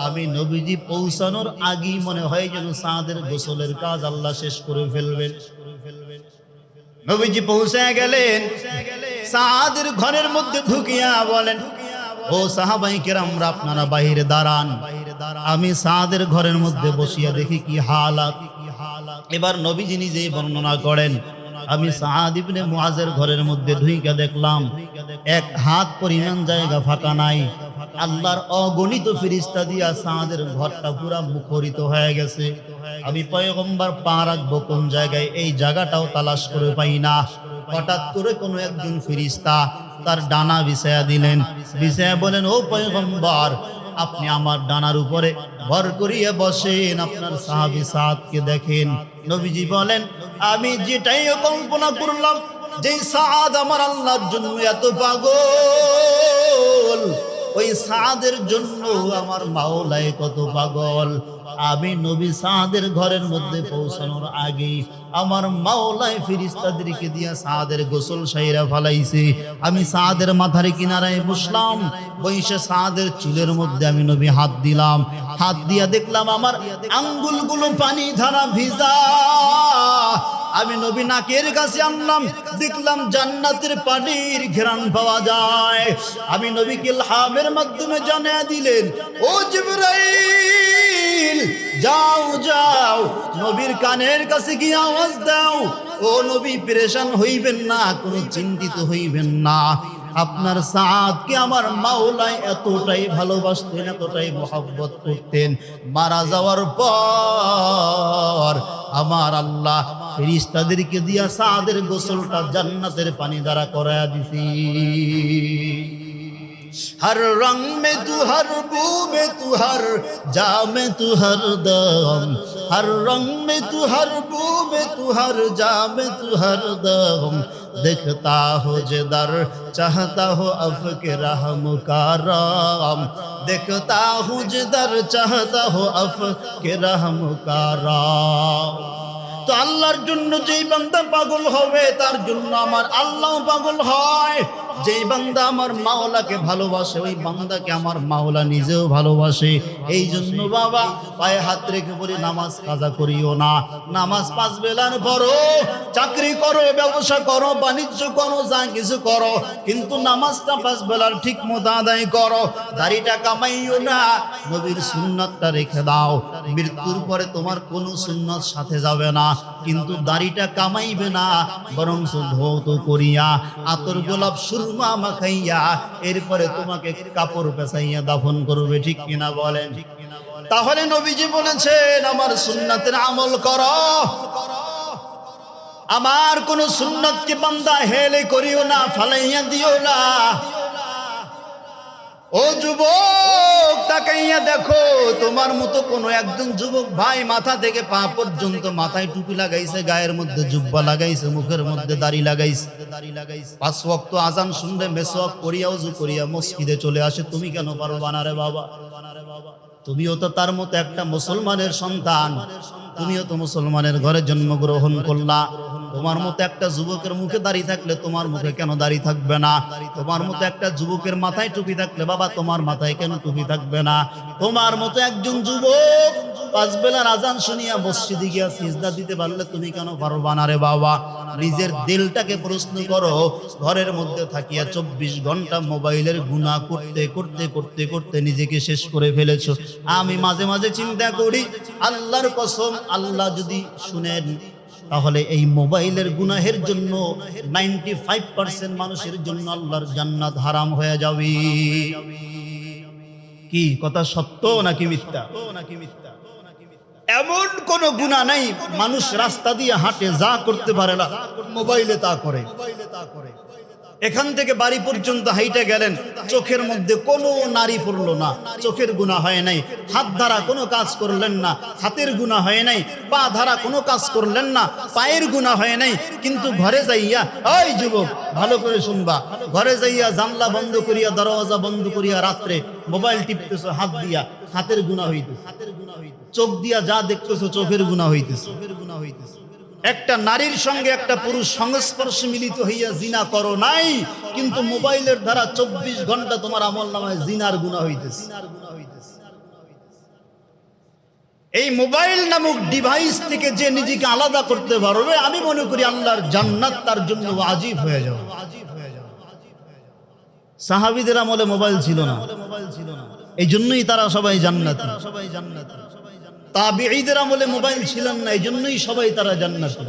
আমি নবীজি পৌঁছানোর আগেই মনে হয় যেন সাদের গোসলের কাজ আল্লাহ শেষ করে ফেলবেন। নবীজি পৌঁছে গেলেন, সাদের ঘরের মধ্যে ঢুকিয়া বলেন, ও সাহাবায়ে কেরামরা, আপনারা বাইরে দাঁড়ান, আমি সাদের ঘরের মধ্যে বসিয়া দেখি কি হালাত। এবার নবীজি নিজেই বর্ণনা করেন, আমি সাদ ইবনে মুআজের ঘরের মধ্যে ঢুইকা দেখলাম 1 হাত পরিমাণ জায়গা ফাঁকা নাই। আল্লাহর অগণিত ফেরেশতা দিয়া সাদের ঘরটা পুরা মুখরিত হয়ে গেছে। আমি পয়গম্বর পা রাখবো কোন জায়গায়, এই জায়গাটাও তালাশ করে পাই না। হঠাৎ করে কোনো একজন ফেরেশতা তার ডানা বিছায়া দিলেন, বিছায়া বলেন, ও পয়গম্বর, আপনি আমার ডানার উপরে ভর করিয়ে বসেন, আপনার সাহাবী সাদকে দেখেন। নবীজি বলেন, আমি যেটাই কল্পনা করলাম, যে সাদ আমার আল্লাহর জন্য এত পাগল, ওই সাদের জন্য আমার মাওলায় কত পাগল। আমি নবী সাদের ঘরের মধ্যে পৌঁছানোর আগে আমার মাওলায় ফেরেশতাদেরকে দিয়া সাদের গোসল সাইরা ফলাইছে। আমি সাদের মাথার কিনারায় বসলাম, বইসে সাদের চুলের মধ্যে আমি নবী হাত দিলাম, হাত দিয়া দেখলাম আমার আঙ্গুলগুলো পানি ধারা ভিজা। আমি নবী নাকের কাছে আনলাম, দেখলাম জান্নাতের পানির ঘ্রাণ পাওয়া যায়। আমি নবীকে ইলহামের মাধ্যমে জানিয়ে দিলেন, ও জিবরাইল, যাও যাও নবীর কানের কাছে গিয়ে আওয়াজ দাও, ও নবী পেরেশান হইবেন না, কোনো চিন্তিত হইবেন না, আপনার সাদকে আমার মাওলায় এতটাই ভালোবাসতেন, এতটাই মহব্বত করতেন, মারা যাওয়ার পর আমার আল্লাহ ফেরেশতাদেরকে দিয়া সাদের গোসলটা জান্নাতের পানি দ্বারা করায়া দিছি। हर रंग में तू, हर बू में तू, हर जा में तू, हर दम, हर रंग में तू, हर बू में तू, हर जा में तू, हर दम, देखता हो जिधर चाहता हो अफ़के रहम का राम, देखता हूँ जिधर चाहता हो अफ़के रहम का राम। তো আল্লাহর জন্য যেই বান্দা পাগল হবে তার জন্য আমার আল্লাহ পাগল হয়। যেই বান্দা আমার মাওলাকে ভালোবাসে ওই বান্দাকে আমার মাওলা নিজেও ভালোবাসে। এই জন্য বাবা পায়ে হাত রেখে বলি, নামাজ কাজা করিও না। নামাজ 5 বেলার পড়ো, চাকরি করো, ব্যবসা করো, বাণিজ্য করো, যা কিছু করো, কিন্তু নামাজটা 5 বেলার ঠিক মতো আদায় করো। দাড়িটা কামাইও না, নবীর সুন্নাতটা রেখে দাও। মৃত্যুর পরে তোমার কোনো সুন্নাত সাথে যাবে না, কিন্তু দাড়িটা কামাইবে না, বরং ধৌত করিয়া আতর গোলাপ সুরমা মাখাইয়া এরপরে তোমাকে কাপড় পেঁচাইয়া দাফন করবে। ঠিক কিনা বলেন? তাহলে নবীজি বলেছেন আমার সুন্নাতের আমল করো। আমার কোন সুন্নতকে বান্দা হেলে করিও না, ফালাইয়া দিও না। ও যুবক, তাকাইয়া দেখো, তোমার মতো কোন একজন যুবক ভাই মাথা থেকে পা পর্যন্ত মাথায় টুপি লাগাইছে, গায়ের মধ্যে জুব্বা লাগাইছে, মুখের মধ্যে দাড়ি লাগাইছে, 5 ওয়াক্ত আজান শুনলে মেসওয়াক করিয়া ওযু করিয়া মসজিদে চলে আসে, তুমি কেন পারবা না রে বাবা? তুমিও তো তার মতো একটা মুসলমানের সন্তান, তুমিও তো মুসলমানের ঘরে জন্মগ্রহণ করলা। তোমার মতো একটা যুবকের মুখে দাড়ি থাকলে তোমার মুখে কেন দাড়ি থাকবে না? তোমার মতো একটা যুবকের মাথায় টুপি থাকলে বাবা তোমার মাথায় কেন টুপি থাকবে না? তোমার মতো একজন যুবক 5 বেলার আজান শুনিয়া মসজিদে গিয়া সিজদা দিতে পারলে তুমি কেন পারবা না রে বাবা? নিজের দিলটাকে প্রশ্ন করো। ঘরের মধ্যে থাকিয়া 24 ঘন্টা মোবাইলের গুনাহ করতে করতে করতে করতে নিজেকে শেষ করে ফেলেছো। আমি মাঝে মাঝে চিন্তা করি, আল্লাহর কসম, আল্লাহ যদি শুনেন তাহলে এই মোবাইলের গুনাহের জন্য 95% মানুষের জন্য আল্লাহর জান্নাত হারাম হয়ে যাবে। কি কথা সত্য নাকি মিথ্যা? এমন কোন গুনাহ নাই মানুষ রাস্তা দিয়ে হাঁটে যা করতে পারে না, মোবাইলে তা করে। এখান থেকে বাড়ি পর্যন্ত হাইটে গেলেন, চোখের মধ্যে কোনো নারী পড়লো না, চোখের গুনাহ হয় নাই। হাত ধারা কোনো কাজ করলেন না, হাতের গুনাহ হয় নাই। পা ধারা কোনো কাজ করলেন না, পায়ের গুনাহ হয় নাই। কিন্তু ঘরে যাইয়া, ওই যুবক ভালো করে শুনবা, ঘরে যাইয়া জানলা বন্ধ করিয়া দরওয়াজা বন্ধ করিয়া রাত্রে মোবাইল টিপতেছো হাত দিয়া, হাতের গুনাহ হইতেছে। চোখ দিয়া যা দেখতেছো চোখের গুনাহ হইতেছে। একটা নারীর সঙ্গে একটা পুরুষ সংস্পর্শে মিলিত হইয়া জিনা করো নাই, কিন্তু মোবাইলের দ্বারা 24 ঘন্টা তোমার আমলনামায় জিনার গুনাহ হইতেছে। এই মোবাইল নামক ডিভাইস থেকে যে নিজেকে আলাদা করতে পারবে, আমি মনে করি আল্লাহর জান্নাত তার জন্য ওয়াজিব হয়ে যাবে। সাহাবীদের আমলে মোবাইল ছিল না, এই জন্যই তারা সবাই জান্নাতি। তাবিঈদের আমলে মোবাইল ছিলেন না, এই জন্যই সবাই তারা জান্নাতি।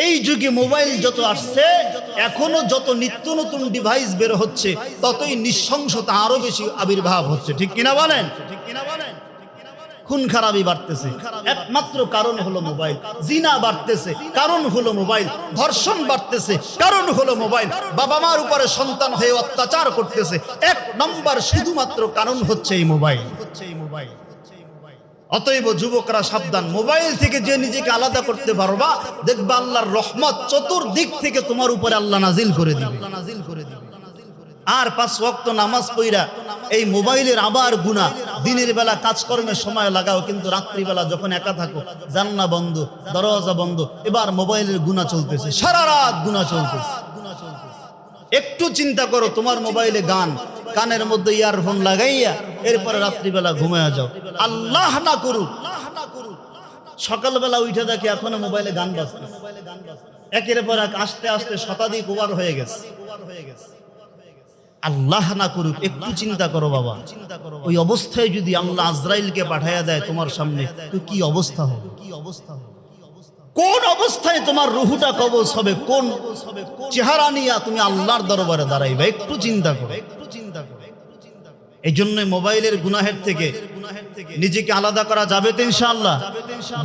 এই যুগে মোবাইল যত আসছে, এখনো যত নিত্য নতুন ডিভাইস বের হচ্ছে, ততই নৃশংসতা আরো বেশি আবির্ভাব হচ্ছে। ঠিক কিনা বলেন? খুন খারাপি বাড়তেছে, একমাত্র কারণ হলো মোবাইল। জিনা বাড়তেছে, কারণ হলো মোবাইল। ধর্ষণ বাড়তেছে, কারণ হলো মোবাইল। বাবা মার উপরে সন্তান হয়ে অত্যাচার করতেছে, 1 নম্বর শুধুমাত্র কারণ হচ্ছে এই মোবাইল। অতএব যুবকরা সাবধান, মোবাইল থেকে যে নিজেকে আলাদা করতে পারবা, দেখবা আল্লাহর রহমত চতুর্দিক থেকে তোমার উপরে আল্লাহ নাজিল করে দিবে। আর 5 ওয়াক্ত নামাজ পড়া এই মোবাইলের আবার গুনাহ। দিনের বেলা কাজকর্মে সময় লাগাও, কিন্তু রাত্রিবেলা যখন একা থাকো, জানলা বন্ধ, দরওয়াজা বন্ধ, এবার মোবাইলের গুনাহ চলতেছে, সারা রাত গুনাহ চলতেছে। একটু চিন্তা করো, তোমার মোবাইলে গান, কানের মধ্যে ইয়ারফোন লাগাইয়া এরপরে রাত্রিবেলা ঘুমায়া যাও। আল্লাহ না করুক সকালবেলা উঠে দেখে এখনো মোবাইলে গান বাজতেছে, একের পর এক আস্তে আস্তে শতাধিক ওভার হয়ে গেছে। আল্লাহ না করুক, একটু চিন্তা করো বাবা, ওই অবস্থায় যদি আল্লাহ আজরাইলকে পাঠাইয়া দেয় তোমার সামনে, তো কি অবস্থা হবে? কোন অবস্থায় তোমার রুহুটা কবজ হবে? কোন চেহারা নিয়ে তুমি আল্লাহর দরবারে দাঁড়াইবে? একটু চিন্তা করো। এই জন্য মোবাইলের গুনাহের থেকে নিজেকে আলাদা করা যাবে তো ইনশাআল্লাহ।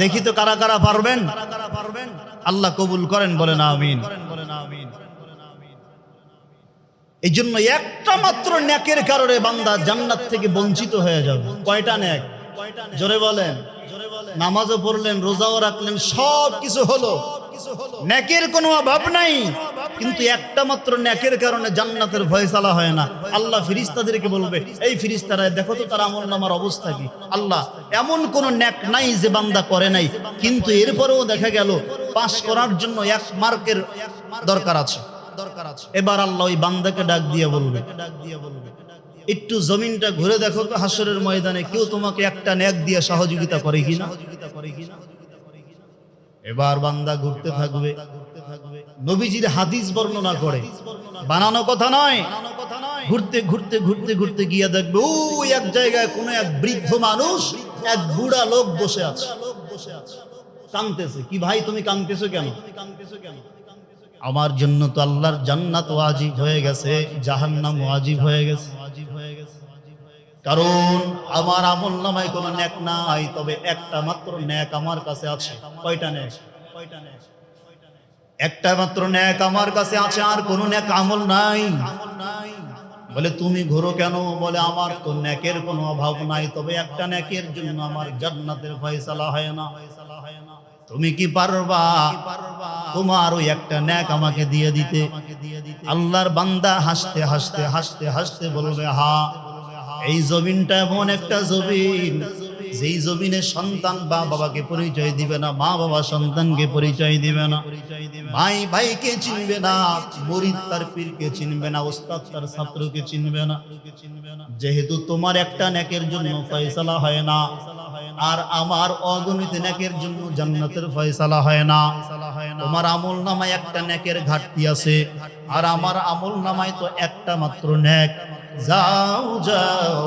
দেখি তো কারা কারা পারবেন। আল্লাহ কবুল করেন, বলেন আমিন। এই জন্য একটা মাত্র নেকের কারণে বান্দা জান্নাত থেকে বঞ্চিত হয়ে যাবে। কয়টা নেক? জোরে বলেন। নামাজও পড়লেন, রোজাও রাখলেন, সব কিছু হলো, নেকের কোনো অভাব নাই, কিন্তু একটা মাত্র নেকের কারণে জান্নাতের ফয়সালা হয় না। আল্লাহ ফেরেশতাদেরকে বলবে, এই ফেরেশতারা দেখো তো তার আমলনামার অবস্থা কি। আল্লাহ, এমন কোন নেক নাই যে বান্দা করে নাই, কিন্তু এরপরেও দেখা গেল পাস করার জন্য 1 মার্কের দরকার আছে। এবার আল্লাহ ওই বান্দাকে ডাক দিয়ে বলবে, একটু জমিনটা ঘুরে দেখো তো হাসরের ময়দানে কেউ তোমাকে একটা নেক দিয়ে সহযোগিতা করে কিনা। এবার বান্দা ঘুরতে থাকবে। নবীজির হাদিস বর্ণনা করে, বানানো কথা নয়। ঘুরতে ঘুরতে ঘুরতে ঘুরতে গিয়ে দেখবে ওই এক জায়গায় কোন এক বৃদ্ধ মানুষ, এক বুড়া লোক বসে আছে, কাঁদতেছে। কি ভাই তুমি কাঁদতেছো কেন? আমার জন্য তো আল্লাহর জান্নাত ওয়াজিব হয়ে গেছে, জাহান্নাম ওয়াজিব হয়ে গেছে। কারণ আমার আমলনামায় কোনো নেক নাই, তবে একটা মাত্র নেক আমার কাছে আছে। কয়টা নেক? একটা মাত্র নেক আমার কাছে আছে, আর কোনো নেক আমল নাই। বলে তুমি ঘোরো কেন? বলে আমার তো নেকের কোনো অভাব নাই, তবে একটা নেকের জন্য আমার জান্নাতের ফয়সালা হয় না। তুমি কি পারবা তোমার ওই একটা নেক আমাকে দিয়ে দিতে? আল্লাহর বান্দা হাসতে হাসতে হাসতে হাসতে বলবে, হ্যাঁ, এই জমিনটা এমন একটা জমিন, যেই জমিনে সন্তান বা বাবাকে পরিচয় দিবে না, মা বাবা সন্তানকে পরিচয় দিবে না, ভাই ভাইকে চিনবে না, মুরিদ তার পীরকে চিনবে না, ওস্তাদ তার ছাত্রকে চিনবে না। যেহেতু তোমার একটা নেকের জন্য ফয়সালা হয় না, আর আমার অগণিত নেকের জন্য জান্নাতের ফয়সালা হয় না। তোমার আমল নামায় একটা নেকের ঘাটতি আছে, আর আমার আমল নামায় তো একটা মাত্র নেক। যাও যাও,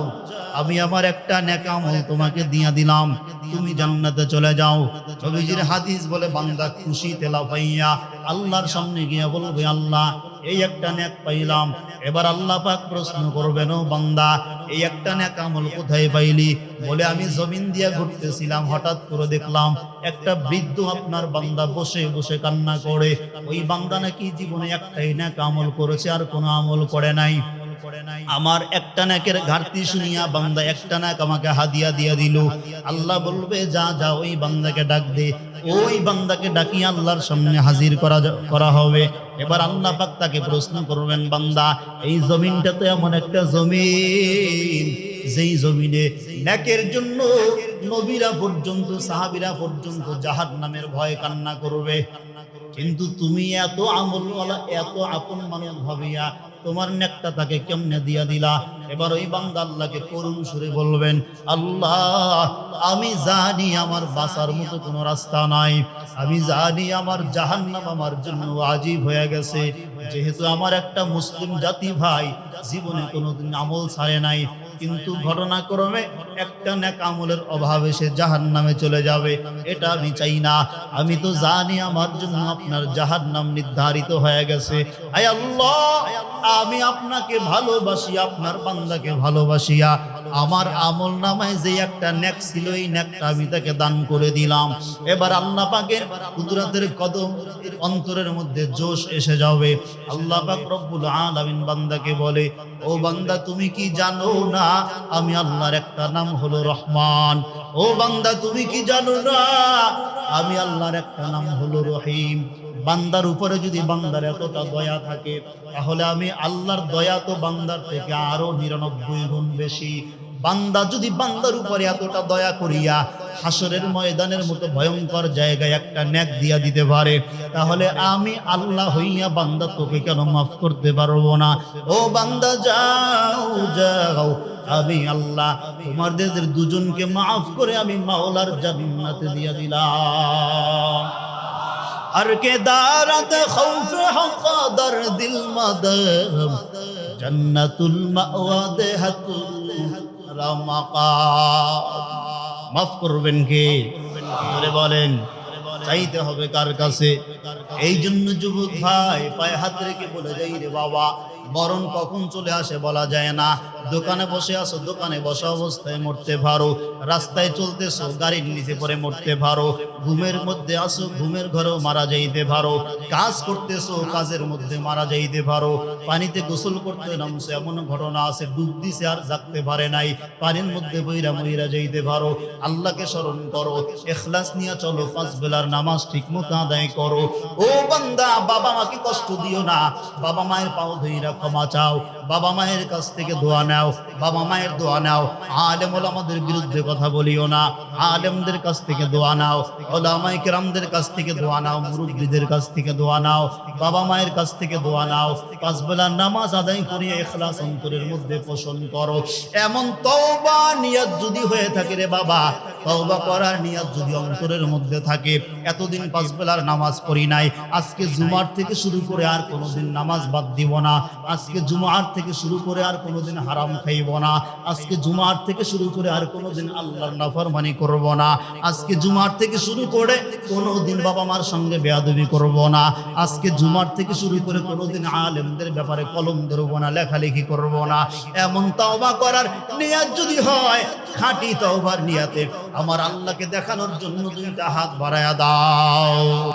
আমি আমার একটা নেক আমল তোমাকে দিয়া দিলাম, তুমি জান্নাতে চলে যাও। নবীজির হাদিস বলে, বান্দা খুশিতে লাফাইয়া আল্লাহর সামনে গিয়ে বলবে, আল্লাহ এই একটা নেক পাইলাম। এবার আল্লাহ পাক প্রশ্ন করবেন, ও বান্দা এই একটা নেক আমল কোথায় পাইলি? বলে, আমি জমিন দিয়া ঘুরতেছিলাম, হঠাৎ করে দেখলাম একটা বৃদ্ধ আপনার বান্দা বসে বসে কান্না করে। ওই বান্দা নাকি জীবনে একটাই নেক আমল করেছে, আর কোনো আমল করে নাই। আমার একটা নেকের ঘাটতি শুনিয়া বান্দা একটা নেক আমাকে হাদিয়া দিয়া দিল। আল্লাহ বলবে, যা যা ওই বান্দাকে ডাক দে। ওই বান্দাকে ডাকিয়ে আল্লাহর সামনে হাজির করা হবে। এবার আল্লাহ পাক তাকে প্রশ্ন করবেন, বান্দা এই জমিনটা তো এমন একটা জমিন, যেই জমিনে নেকের জন্য নবীরা পর্যন্ত, সাহাবীরা পর্যন্ত জাহান্নামের ভয়ে কান্না করবে, কিন্তু তুমি এত আমলওয়ালা, এত আপন মানুষ ভাবিয়া তোমার নেকটা তাকে কেমনে দিয়া দিলা? এবার ওই বান্দা আল্লাহকে করুণ সুরে বলবেন, আল্লাহ আমি জানি আমার বাঁচার মতো কোনো রাস্তা নাই, আমি জানি আমার জাহান্নাম আমার জন্য ওয়াজিব হয়ে গেছে। যেহেতু আমার একটা মুসলিম জাতি ভাই জীবনে কোনোদিন আমল ছাড়ে নাই, কিন্তু ঘটনাক্রমে একটা নেক আমলের অভাবে সে জাহান্নামে চলে যাবে, এটা আমি চাই না। আমি তো জানি আমার জন্য আপনার জাহান্নাম নির্ধারিত হয়ে গেছে। আয় আল্লাহ, আমি আপনাকে ভালোবাসি, আপনার বান্দাকে ভালোবাসিয়া আমার আমল নামায় যে একটা নেক ছিল, এই নেকটা আমি তাকে দান করে দিলাম। এবার আল্লাহ পাকের কুদরতের কদম অন্তরের মধ্যে জোশ এসে যাবে। আল্লাহ পাক রব্বুল আলামিন বান্দাকে বলে, ও বান্দা তুমি কি জানো না আমি আল্লাহর একটা নাম হলো রহমান? ও বান্দা তুমি কি জানো না আমি আল্লাহর একটা নাম হলো রহিম? বান্দার উপরে যদি বান্দার এতটা দয়া থাকে, তাহলে আমি আল্লাহর দয়া তো বান্দার থেকে আরো 99 গুণ বেশি। বান্দা যদি বান্দার উপরে এতটা দয়া করিয়া হাসরের ময়দানের মতো ভয়ঙ্কর জায়গায় একটা নেক দিয়া দিতে পারে, তাহলে আমি আল্লাহ হইয়া বান্দা তোকে কেন মাফ করতে পারবো না? ও বান্দা যাও যাও, আমি আল্লাহ তোমাদের দুজনকে মাফ করে আমি মাওলার জান্নাতে দিয়া দিলাম। हर के दारत खौफ हक़दर दिल मदम जन्नतुल मावा देहतुल रमका। মাফ করবেন কে? বলেন, চাইতে হবে কার কাছে? এই জন্য যুবক ভাই পায়ে হাত রেখে বলে যাই রে বাবা, মরণ কখন চলে আসে বলা যায় না। দোকানে বসে আছো, দোকানে বসা অবস্থায় মরতে পারো। রাস্তায় চলতেছো, গাড়ির নিচে পড়ে মরতে পারো। ঘুমের মধ্যে আসো, ঘুমের ঘরেও মারা যাইতে পারো। কাজ করতেছো, কাজের মধ্যে মারা যাইতে পারো। পানিতে গোসল করতে নামছো, এমন ঘটনা আছে ডুব দিছে আর জাগতে পারে নাই, পানির মধ্যে বইরা মইরা যাইতে পারো। আল্লাহকে স্মরণ করো, ইখলাস নিয়ে চলো, 5 বেলার নামাজ ঠিকমতো আদায় করো। ও বান্দা, বাবা মাকে কষ্ট দিও না, বাবা মায়ের পাও ধইরা ক্ষমা চাও, বাবা মায়ের কাছ থেকে দোয়া নাও, বাবা মায়ের দোয়া নাও। আলেম ওলামাদের বিরুদ্ধে কথা বলিও না, আলেমদের কাছ থেকে দোয়া নাও, ওলামায়ে কেরামদের কাছ থেকে দোয়া নাও, মুরব্বিদের কাছ থেকে দোয়া নাও, বাবা মায়ের কাছ থেকে দোয়া নাও। 5 বেলার নামাজ আদায় করিয়া ইখলাস অন্তরের মধ্যে পোষণ করো। এমন তওবা নিয়ত যদি হয়ে থাকে রে বাবা, তওবা করার নিয়ত যদি অন্তরের মধ্যে থাকে, এতদিন 5 বেলার নামাজ পড়ি নাই, আজকে জুমার থেকে শুরু করে আর কোনোদিন নামাজ বাদ দিব না, আজকে জুমার থেকে শুরু করে আর কোনোদিন হারাম খাইব না, আজকে জুমার থেকে শুরু করে আর কোনোদিন আল্লাহর নাফরমানি করব না, আজকে জুমার থেকে শুরু করে কোনোদিন বাবা মার সঙ্গে বেয়াদবি করব না, আজকে জুমার থেকে শুরু করে কোনোদিন আলেমদের ব্যাপারে কলম ধরব না, লেখালেখি করব না। এমন তওবা করার নিয়ত যদি হয়, খাঁটি তওবার নিয়তে আমার আল্লাহকে দেখানোর জন্য 2টা হাত বাড়ায়া দাও।